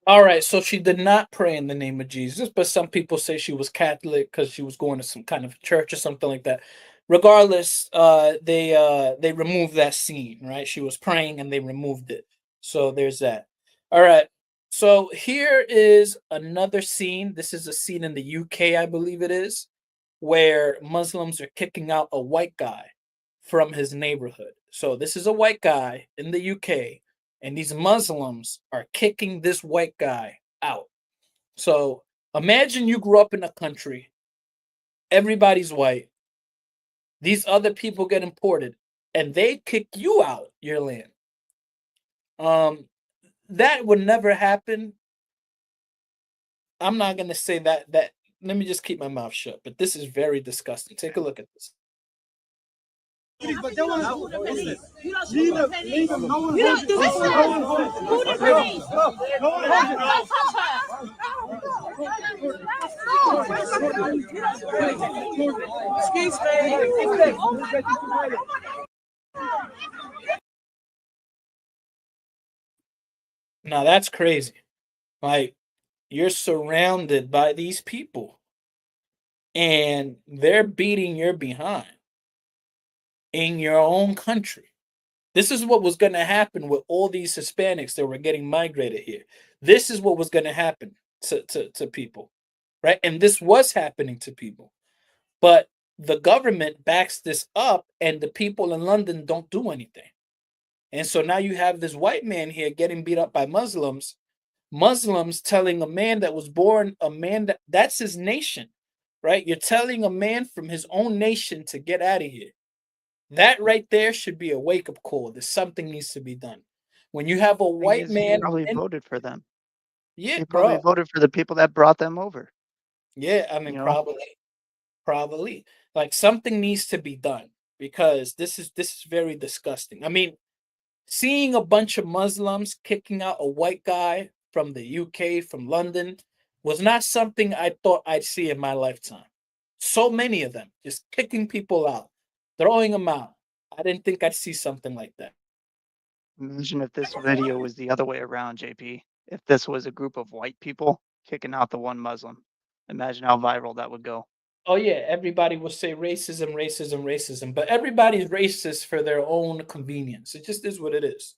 All right, so she did not pray in the name of Jesus, but some people say she was Catholic because she was going to some kind of church or something like that. Regardless, they removed that scene, right? She was praying and they removed it. So there's that. All right. So here is another scene. This is a scene in the UK, I believe it is, where Muslims are kicking out a white guy from his neighborhood. So this is a white guy in the UK, and these Muslims are kicking this white guy out. So imagine you grew up in a country, everybody's white, these other people get imported, and they kick you out your land. That would never happen. I'm not gonna say that. Let me just keep my mouth shut. But this is very disgusting. Take a look at this. But they want to leave them. No one. You don't do this. Who did release? Don't touch her. Excuse me. Now that's crazy. Like, you're surrounded by these people, and they're beating your behind in your own country. This is what was going to happen with all these Hispanics that were getting migrated here. This is what was going to happen to people, right? And this was happening to people. But the government backs this up, and the people in London don't do anything. And so now you have this white man here getting beat up by Muslims telling a man that was born, that's his nation. right? You're telling a man from his own nation to get out of here. That right there should be a wake-up call that something needs to be done. When you have a Thing white is, he man, probably voted for them. yeah, He probably bro, voted for the people that brought them over. yeah, I You mean, know, probably, like something needs to be done because this is very disgusting. I mean, seeing a bunch of Muslims kicking out a white guy from the UK, from London, was not something I thought I'd see in my lifetime. So many of them just kicking people out, throwing them out. I didn't think I'd see something like that. imagine if this video was the other way around, JP. If this was a group of white people kicking out the one Muslim, imagine how viral that would go. Oh yeah, everybody will say racism, racism, racism, but everybody's racist for their own convenience. It just is what it is.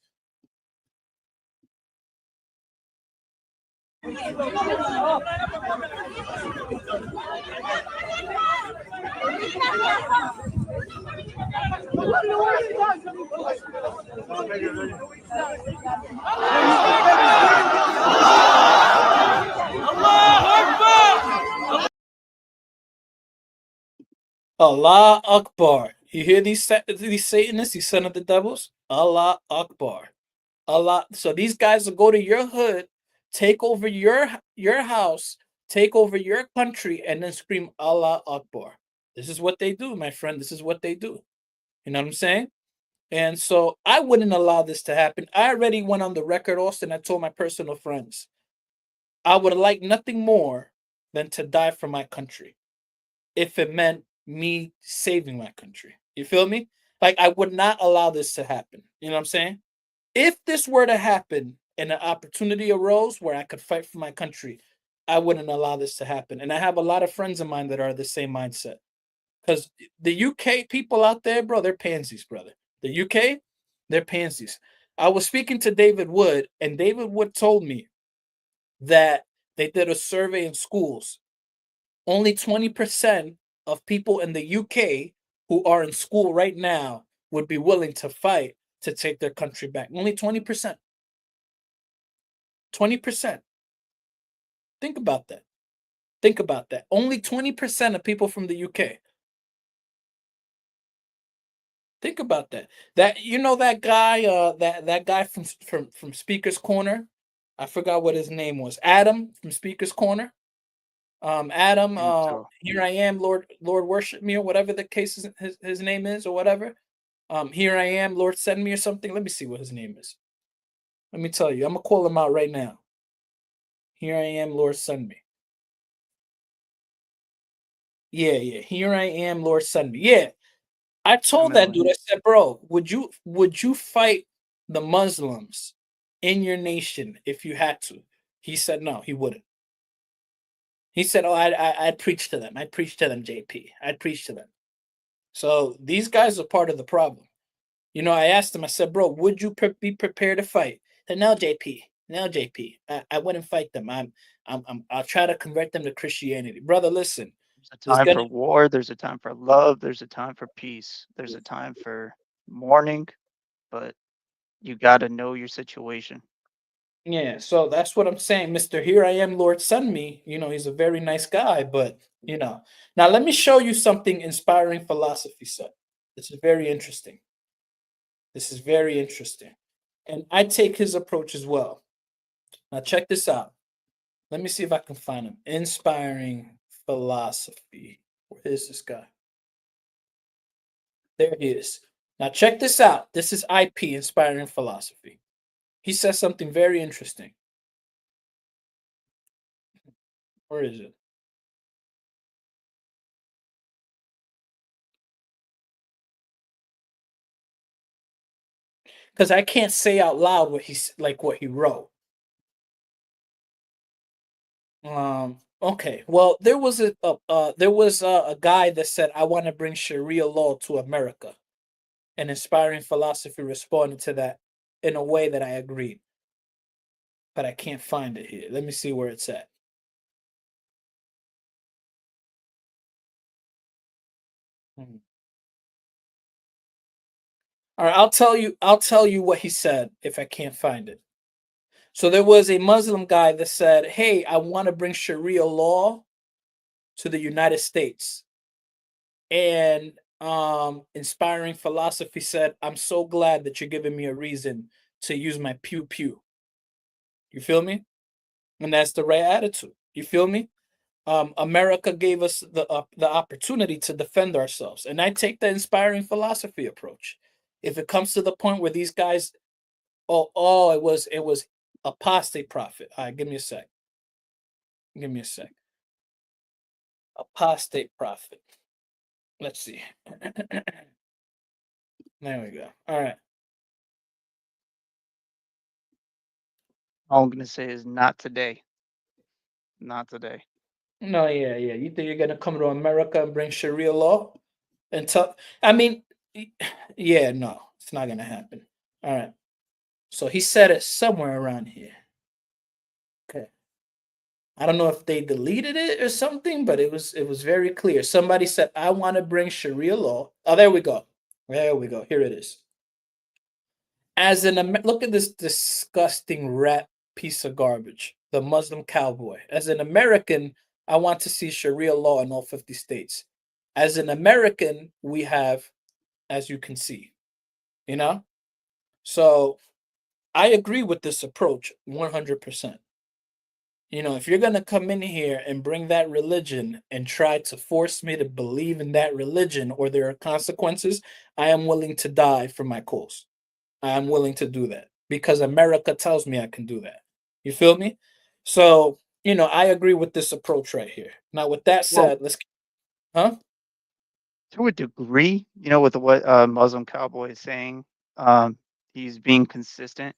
Allah Akbar. You hear these Satanists, these son of the devils? Allah Akbar. Allah. So these guys will go to your hood, take over your house, take over your country, and then scream Allah Akbar. This is what they do, my friend. This is what they do. You know what I'm saying? And so I wouldn't allow this to happen. I already went on the record, Austin. I told my personal friends, I would like nothing more than to die for my country if it meant me saving my country. You feel me? Like I would not allow this to happen. You know what I'm saying? If this were to happen and an opportunity arose where I could fight for my country, I wouldn't allow this to happen. And I have a lot of friends of mine that are the same mindset. Because the UK people out there, bro, they're pansies, brother. The UK, they're pansies. I was speaking to David Wood, and David Wood told me that they did a survey in schools. Only 20% of people in the UK who are in school right now would be willing to fight to take their country back. Only 20%. 20%. Think about that. Think about that. Only 20% of people from the UK. Think about that. That that guy, that guy from Speaker's Corner. I forgot what his name was. Adam from Speaker's Corner. Adam, I think so. here I am, Lord, worship me, or whatever the case is, his name is, or whatever. Here I am, Lord, send me, or something. Let me see what his name is. Let me tell you, I'm gonna call him out right now. Here I am, Lord, send me. Yeah. Here I am, Lord, send me. Yeah. I told that dude, I said, bro, would you fight the Muslims in your nation if you had to? He said no, he wouldn't. He said, "Oh, I'd preach to them. I'd preach to them, JP. I'd preach to them." So these guys are part of the problem. I asked him. I said, "Bro, would you be prepared to fight?" He said, "No, JP. No, JP. I wouldn't fight them. I'll try to convert them to Christianity, brother. Listen, There's a time for war. There's a time for love. There's a time for peace. There's a time for mourning, but you got to know your situation. Yeah, so that's what I'm saying, Mr. Here I am, Lord, send me. He's a very nice guy, but now let me show you something inspiring philosophy said. This is very interesting. This is very interesting. And I take his approach as well. Now check this out. Let me see if I can find him. Inspiring philosophy. Where is this guy? There he is. Now check this out. This is IP, Inspiring Philosophy. He says something very interesting. Where is it? Because I can't say out loud what he wrote. Okay. Well, there was a guy that said, "I want to bring Sharia law to America," and Inspiring Philosophy responded to that in a way that I agreed. But I can't find it here. Let me see where it's at. All right, I'll tell you what he said if I can't find it. So there was a Muslim guy that said, "Hey, I want to bring Sharia law to the United States, and Inspiring Philosophy said, "I'm so glad that you're giving me a reason to use my pew pew." You feel me? And that's the right attitude. You feel me? America gave us the opportunity to defend ourselves, and I take the Inspiring Philosophy approach. If it comes to the point where these guys, it was apostate prophet. All right, give me a sec. Give me a sec. Apostate prophet. Let's see. There we go. All right. All I'm gonna say is not today. Not today. No, yeah, yeah. You think you're gonna come to America and bring Sharia law and tell? I mean, yeah, no, it's not gonna happen. All right. So he said it somewhere around here. Okay. I don't know if they deleted it or something, but it was very clear. Somebody said, "I want to bring Sharia law." Oh, there we go. There we go. Here it is. Look at this disgusting rat piece of garbage, the Muslim cowboy. As an American, I want to see Sharia law in all 50 states. As an American, we have, as you can see, you know? So I agree with this approach 100%. If you're going to come in here and bring that religion and try to force me to believe in that religion or there are consequences, I am willing to die for my cause. I am willing to do that because America tells me I can do that. You feel me? So, I agree with this approach right here. Now, with that Well, said, huh? to a degree, with what Muslim cowboy is saying, he's being consistent,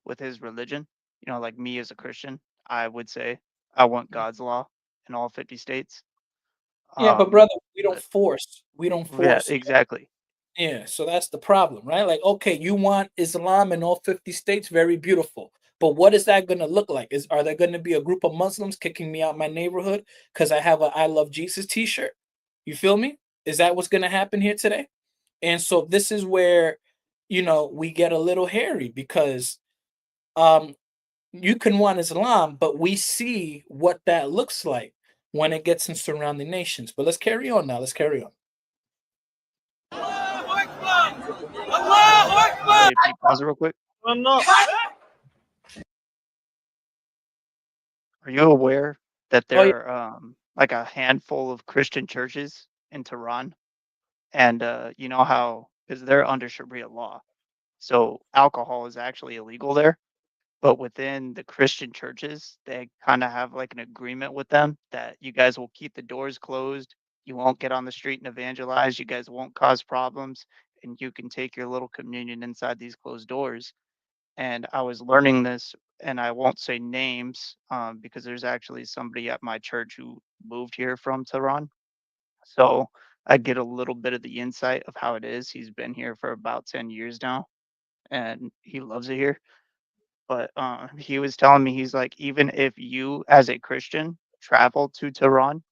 with his religion. Like me as a Christian, I would say I want God's law in all 50 states. Yeah, but brother, we don't But force. We don't yeah, force. exactly. Yeah, so that's the problem, right? Like, okay, you want Islam in all 50 states, very beautiful. But what is that going to look like? Are there going to be a group of Muslims kicking me out my neighborhood because I have a I Love Jesus t-shirt? You feel me? Is that what's going to happen here today? And so this is where, we get a little hairy because you can want Islam, but we see what that looks like when it gets in surrounding nations. But let's carry on now. Let's carry on. Wait, can you pause it real quick? Are you aware that Oh, yeah. there are like a handful of Christian churches in Tehran? And you know how, because they're under Sharia law, so alcohol is actually illegal there. But within the Christian churches, they kind of have like an agreement with them that you guys will keep the doors closed. You won't get on the street and evangelize. You guys won't cause problems, and you can take your little communion inside these closed doors. And I was learning this, and I won't say names because there's actually somebody at my church who moved here from Tehran. So I get a little bit of the insight of how it is. He's been here for about 10 years now, and he loves it here. But he was telling me, he's like, even if you, as a Christian, travel to Tehran,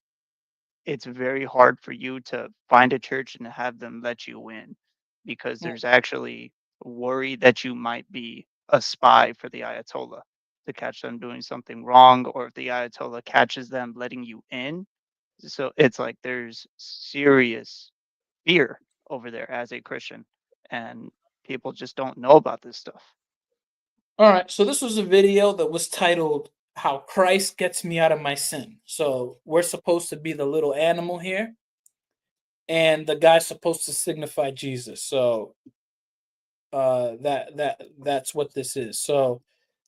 it's very hard for you to find a church and have them let you in because Mm. there's actually worry that you might be a spy for the Ayatollah to catch them doing something wrong, or if the Ayatollah catches them letting you in. So it's like there's serious fear over there as a Christian, and people just don't know about this stuff. All right, so this was a video that was titled "How Christ Gets Me Out of My Sin." So we're supposed to be the little animal here, and the guy's supposed to signify Jesus. So that's what this is. So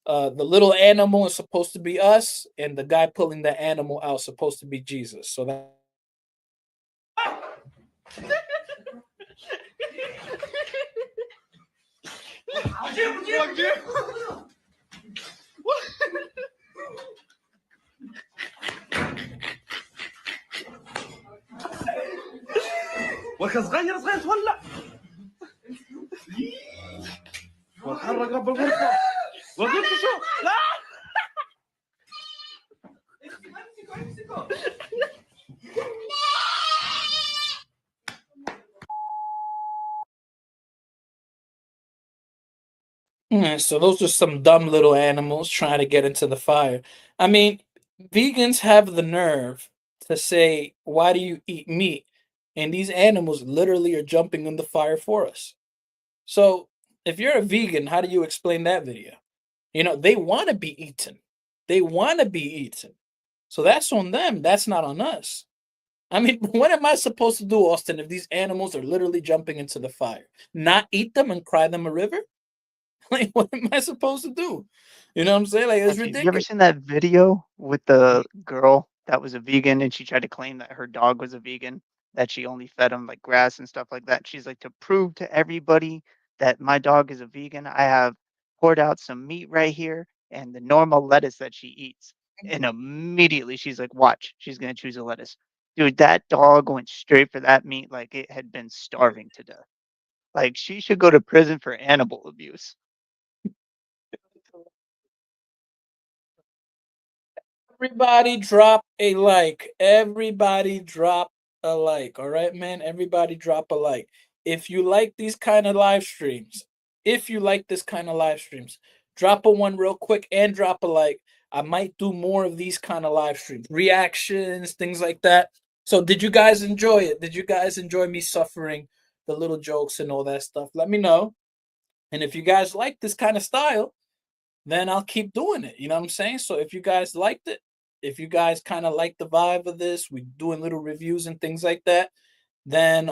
the little animal is supposed to be us, and the guy pulling the animal out is supposed to be Jesus. So that. صغير تولع وتحرك رب الغرفة وقلت شو لا Yeah, so those are some dumb little animals trying to get into the fire. I mean, vegans have the nerve to say, why do you eat meat? And these animals literally are jumping in the fire for us. So if you're a vegan, how do you explain that video? You know, they want to be eaten. They want to be eaten. So that's on them. That's not on us. I mean, what am I supposed to do, Austin, if these animals are literally jumping into the fire? Not eat them and cry them a river? Like, what am I supposed to do? You know what I'm saying? Like, it's Have you ever ridiculous. seen that video with the girl that was a vegan and she tried to claim that her dog was a vegan, that she only fed him like grass and stuff like that? She's like, to prove to everybody that my dog is a vegan, I have poured out some meat right here and the normal lettuce that she eats. And immediately she's like, watch, she's going to choose a lettuce. Dude, that dog went straight for that meat like it had been starving to death. Like, she should go to prison for animal abuse. Everybody drop a like. Everybody drop a like. All right, man. Everybody drop a like. If you like these kind of live streams, if you like this kind of live streams, drop a one real quick and drop a like. I might do more of these kind of live streams, reactions, things like that. So, did you guys enjoy it? Did you guys enjoy me suffering the little jokes and all that stuff? Let me know. And if you guys like this kind of style, then I'll keep doing it. You know what I'm saying? So if you guys liked it, if you guys kind of like the vibe of this, we doing little reviews and things like that, then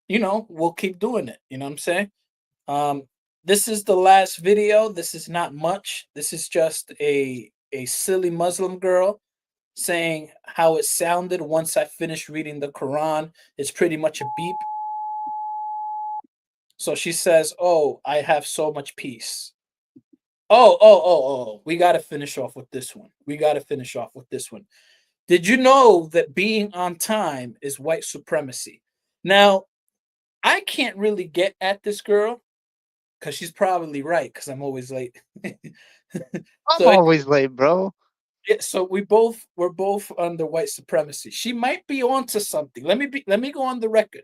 you know, we'll keep doing it. You know what I'm saying? Um, this is the last video. This is not much. This is just a silly Muslim girl saying how it sounded once I finished reading the Quran. It's pretty much a beep. So she says, "Oh, I have so much peace." Oh. We got to finish off with this one. We got to finish off with this one. Did you know that being on time is white supremacy? Now, I can't really get at this girl because she's probably right because I'm always late. I'm So, always late, bro. yeah, so we're both under white supremacy. She might be onto something. Let me go on the record.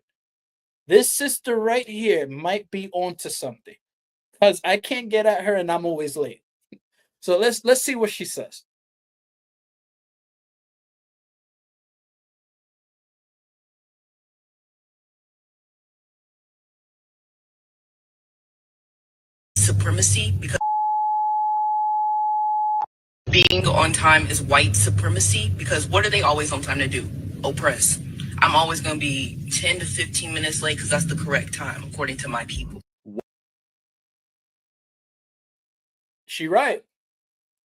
This sister right here might be onto something because I can't get at her and I'm always late. So let's see what she says. Supremacy because being on time is white supremacy because what are they always on time to do? Oppress. I'm always going to be 10 to 15 minutes late because that's the correct time according to my people. She right.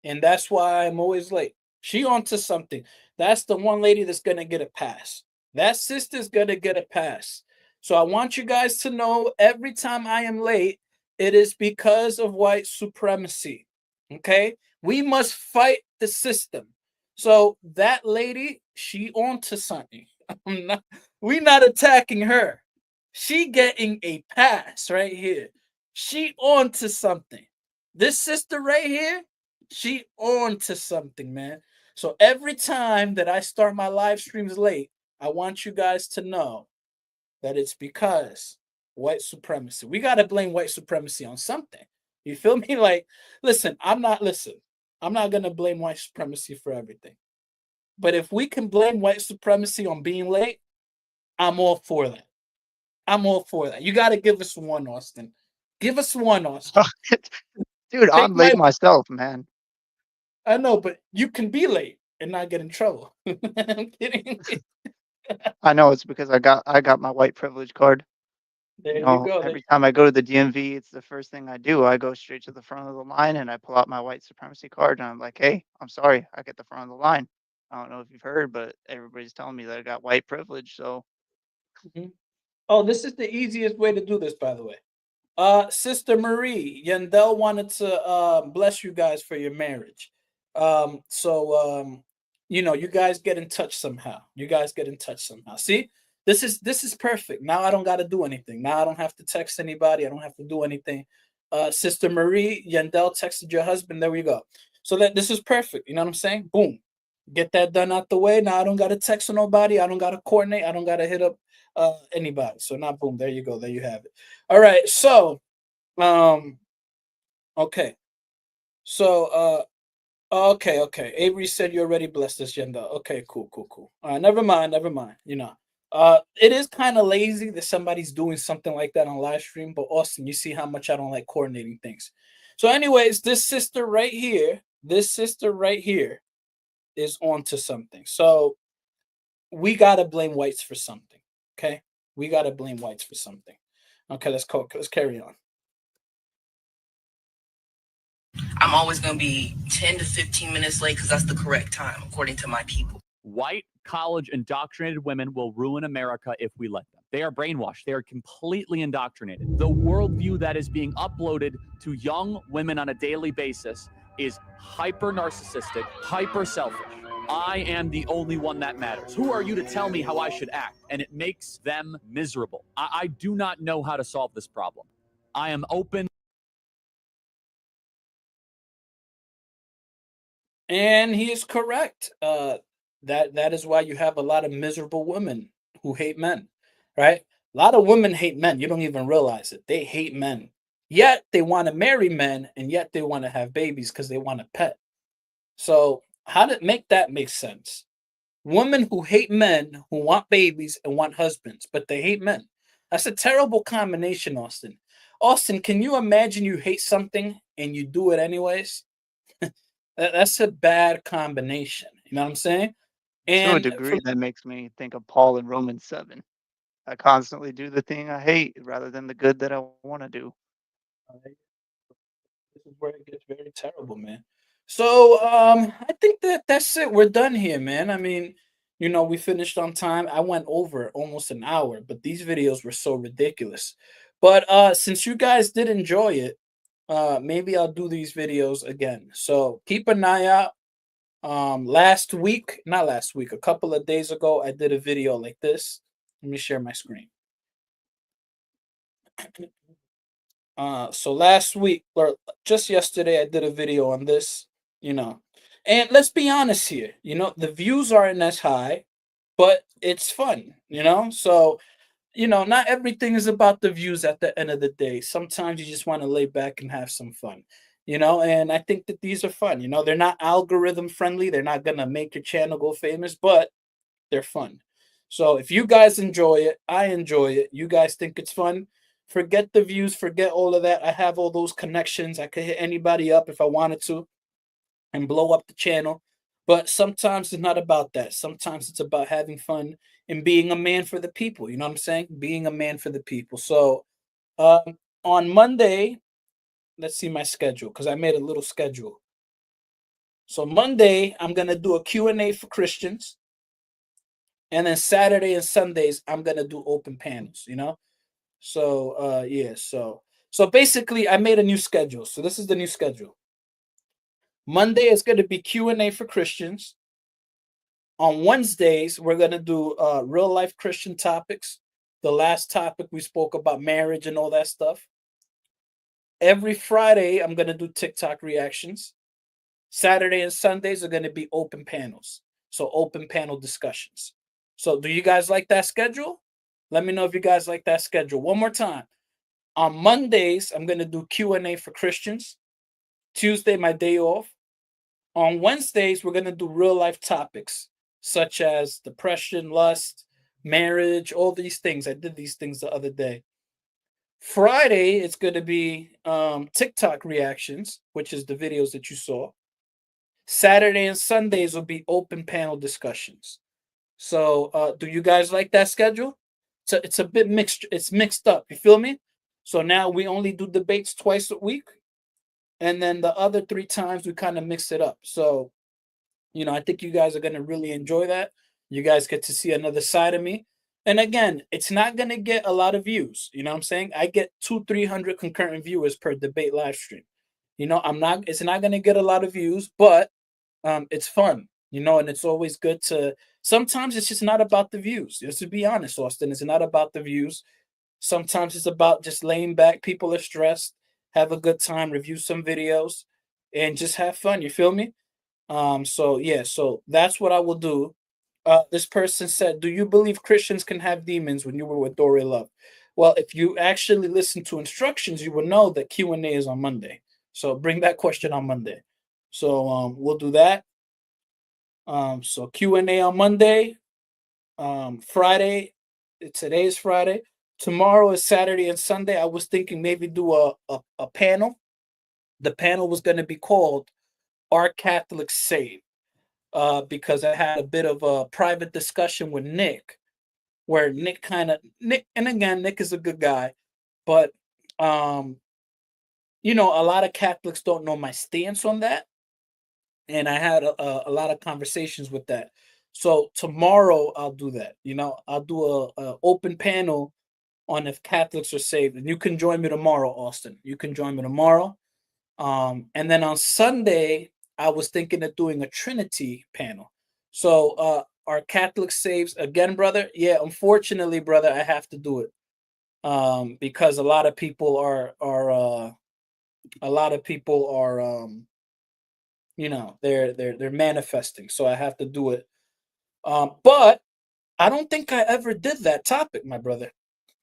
And that's why I'm always late. She onto something. That's the one lady that's gonna get a pass. That sister's gonna get a pass. So I want you guys to know every time I am late, it is because of white supremacy. Okay? We must fight the system. So that lady, she onto something. We not attacking her. She getting a pass right here. She onto something. This sister right here, she on to something, man. So every time that I start my live streams late, I want you guys to know that it's because white supremacy. We got to blame white supremacy on something. You feel me? Like, I'm not going to blame white supremacy for everything. But if we can blame white supremacy on being late, I'm all for that. I'm all for that. You got to give us one, Austin. Give us one, Austin. Dude, Take I'm my late myself, man. I know, but you can be late and not get in trouble. I'm kidding. I know it's because I got my white privilege card. There You you know, go. every time I go to the DMV, it's the first thing I do. I go straight to the front of the line and I pull out my white supremacy card and I'm like, hey, I'm sorry, I get the front of the line. I don't know if you've heard, but everybody's telling me that I got white privilege. So Mhm. Oh, this is the easiest way to do this, by the way. Sister Marie, Yandel wanted to bless you guys for your marriage. So you know, you guys get in touch somehow. You guys get in touch somehow. See, this is perfect. Now I don't got to do anything. Now I don't have to text anybody. I don't have to do anything. Sister Marie, Yandel texted your husband. There we go. So that this is perfect. You know what I'm saying? Boom. Get that done out the way. Now I don't got to text nobody. I don't got to coordinate. I don't got to hit up anybody. So now boom, there you go. There you have it. All right. So okay. So Okay, okay. Avery said you already blessed this gender. Okay, cool, cool, cool. All right, never mind, never mind. You know, it is kind of lazy that somebody's doing something like that on live stream. But Austin, you see how much I don't like coordinating things. So, anyways, this sister right here, is onto something. So we gotta blame whites for something. Okay, we gotta blame whites for something. Okay, let's carry on. I'm always going to be 10 to 15 minutes late because that's the correct time, according to my people. White, college indoctrinated women will ruin America if we let them. They are brainwashed. They are completely indoctrinated. The worldview that is being uploaded to young women on a daily basis is hyper narcissistic, hyper selfish. I am the only one that matters. Who are you to tell me how I should act? And it makes them miserable. I do not know how to solve this problem. I am open. And he is correct. That is why you have a lot of miserable women who hate men, right? A lot of women hate men. You don't even realize it. They hate men. Yet they want to marry men, and yet they want to have babies because they want a pet. So how to make that make sense? Women who hate men, who want babies and want husbands, but they hate men. That's a terrible combination, Austin. Austin, can you imagine you hate something and you do it anyways? That's a bad combination. You know what I'm saying? To a And degree, that makes me think of Paul in Romans 7. I constantly do the thing I hate rather than the good that I want to do. this is where it gets very terrible, man. So I think that's it. We're done here, man. I mean, we finished on time. I went over almost an hour, but these videos were so ridiculous. But since you guys did enjoy it, maybe I'll do these videos again. So keep an eye out. Not last week, a couple of days ago, I did a video like this. Let me share my screen. So last week or just yesterday, I did a video on this, and let's be honest here, the views aren't as high, but it's fun, so not everything is about the views at the end of the day. Sometimes you just want to lay back and have some fun, and I think that these are fun. They're not algorithm friendly, they're not gonna make your channel go famous, but they're fun. So if you guys enjoy it, I enjoy it, you guys think it's fun, forget the views, forget all of that. I have all those connections. I could hit anybody up if I wanted to and blow up the channel. But sometimes it's not about that. Sometimes it's about having fun and being a man for the people. You know what I'm saying? Being a man for the people. So on Monday, let's see my schedule because I made a little schedule. So Monday, I'm going to do a Q&A for Christians. And then Saturday and Sundays, I'm going to do open panels, So yeah, so basically I made a new schedule. So this is the new schedule. Monday is going to be Q&A for Christians. On Wednesdays, we're going to do real life Christian topics. The last topic we spoke about marriage and all that stuff. Every Friday, I'm going to do TikTok reactions. Saturday and Sundays are going to be open panels. So open panel discussions. So do you guys like that schedule? Let me know if you guys like that schedule. One more time. On Mondays, I'm going to do Q&A for Christians. Tuesday, my day off. On Wednesdays, we're going to do real life topics such as depression, lust, marriage, all these things. I did these things the other day. Friday, it's going to be TikTok reactions, which is the videos that you saw. Saturday and Sundays will be open panel discussions. So do you guys like that schedule? It's a bit mixed. It's mixed up. You feel me? So now we only do debates twice a week. And then the other 3 times we kind of mix it up. So, I think you guys are going to really enjoy that. You guys get to see another side of me. And again, it's not going to get a lot of views. You know what I'm saying? I get 200-300 concurrent viewers per debate live stream. It's not going to get a lot of views, but it's fun, and it's always good to, sometimes it's just not about the views. Just to be honest, Austin, it's not about the views. Sometimes it's about just laying back. People are stressed. Have a good time, review some videos, and just have fun. You feel me? So yeah, so that's what I will do. This person said, do you believe Christians can have demons when you were with Dory Love? Well, if you actually listen to instructions, you will know that Q&A is on Monday. So bring that question on Monday. So we'll do that. So Q&A on Monday. Friday, today is Friday. Tomorrow is Saturday and Sunday. I was thinking maybe do a panel. The panel was going to be called "Are Catholics Saved?" Because I had a bit of a private discussion with Nick, where Nick, and again, Nick is a good guy, but you know, a lot of Catholics don't know my stance on that, and I had a lot of conversations with that. So tomorrow I'll do that. You know, I'll do a open panel on if Catholics are saved, and you can join me tomorrow, Austin. You can join me tomorrow. And then on Sunday, I was thinking of doing a Trinity panel. So are Catholics saved again, brother? Yeah, unfortunately, brother, I have to do it. Because a lot of people are you know, they're manifesting, so I have to do it. But I don't think I ever did that topic, my brother.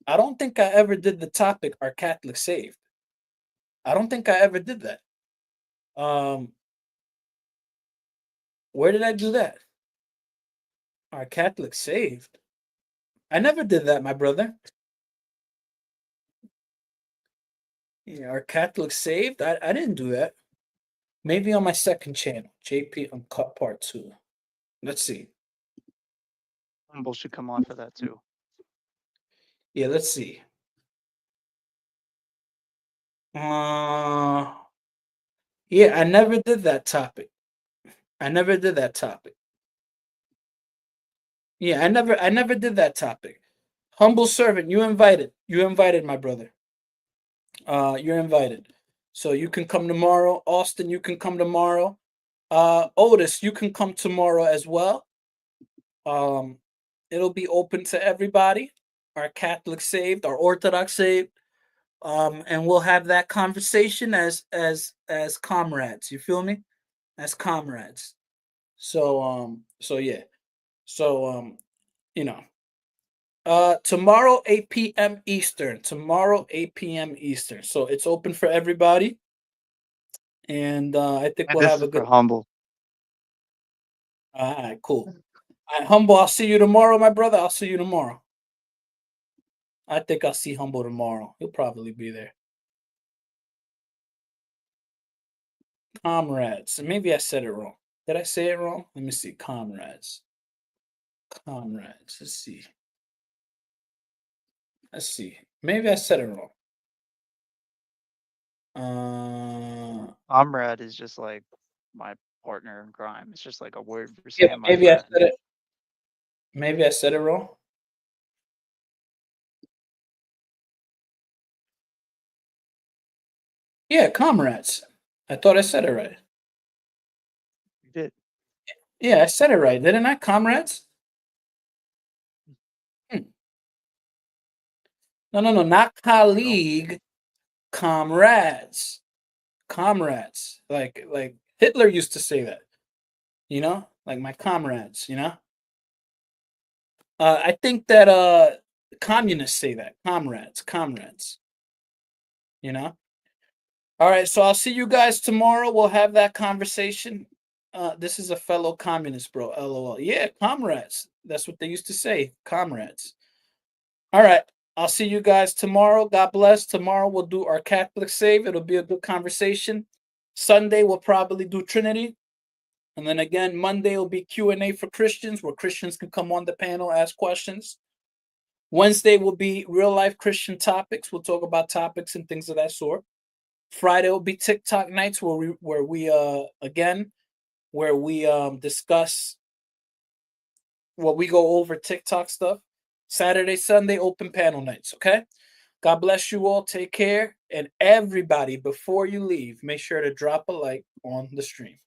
I don't think I ever did the topic, are Catholics saved? I don't think I ever did that. Where did I do that? Are Catholics saved? I never did that, my brother. Yeah, are Catholics saved? I didn't do that. Maybe on my second channel, JP Uncut Part 2. Let's see. Humble should come on for that too. Yeah, let's see. Yeah, I never did that topic. I never did that topic. Yeah, I never did that topic. Humble servant, you invited. You invited, my brother. You're invited. So you can come tomorrow. Austin, you can come tomorrow. Otis, you can come tomorrow as well. It'll be open to everybody. Our Catholic saved, our Orthodox saved. And we'll have that conversation as comrades. You feel me? As comrades. So yeah. So you know. Tomorrow 8 p.m. Eastern. Tomorrow 8 p.m. Eastern. So it's open for everybody. And I think And we'll this have is a for good. Humble. All right, cool. All right, Humble, I'll see you tomorrow, my brother. I'll see you tomorrow. I think I'll see Humble tomorrow. He'll probably be there. Comrades. Maybe I said it wrong. Did I say it wrong? Let me see. Comrades. Comrades. Let's see. Let's see. Maybe I said it wrong. Comrade is just like my partner in crime. It's just like a word for Yeah, saying my maybe I friend. said it. Maybe I said it wrong. Yeah, comrades. I thought I said it right. You did. Yeah, I said it right, didn't I? Comrades? No, not colleague. Comrades. Comrades. Like Hitler used to say that. You know? Like my comrades, you know? I think that communists say that. Comrades, comrades. You know? All right, so I'll see you guys tomorrow. We'll have that conversation. This is a fellow communist, bro. LOL. Yeah, comrades. That's what they used to say. Comrades. All right. I'll see you guys tomorrow. God bless. Tomorrow we'll do our Catholic save. It'll be a good conversation. Sunday we'll probably do Trinity. And then again, Monday will be Q&A for Christians, where Christians can come on the panel, ask questions. Wednesday will be real life Christian topics. We'll talk about topics and things of that sort. Friday will be TikTok nights, where we discuss what we go over TikTok stuff. Saturday, Sunday, open panel nights. Okay. God bless you all. Take care. And everybody, before you leave, make sure to drop a like on the stream.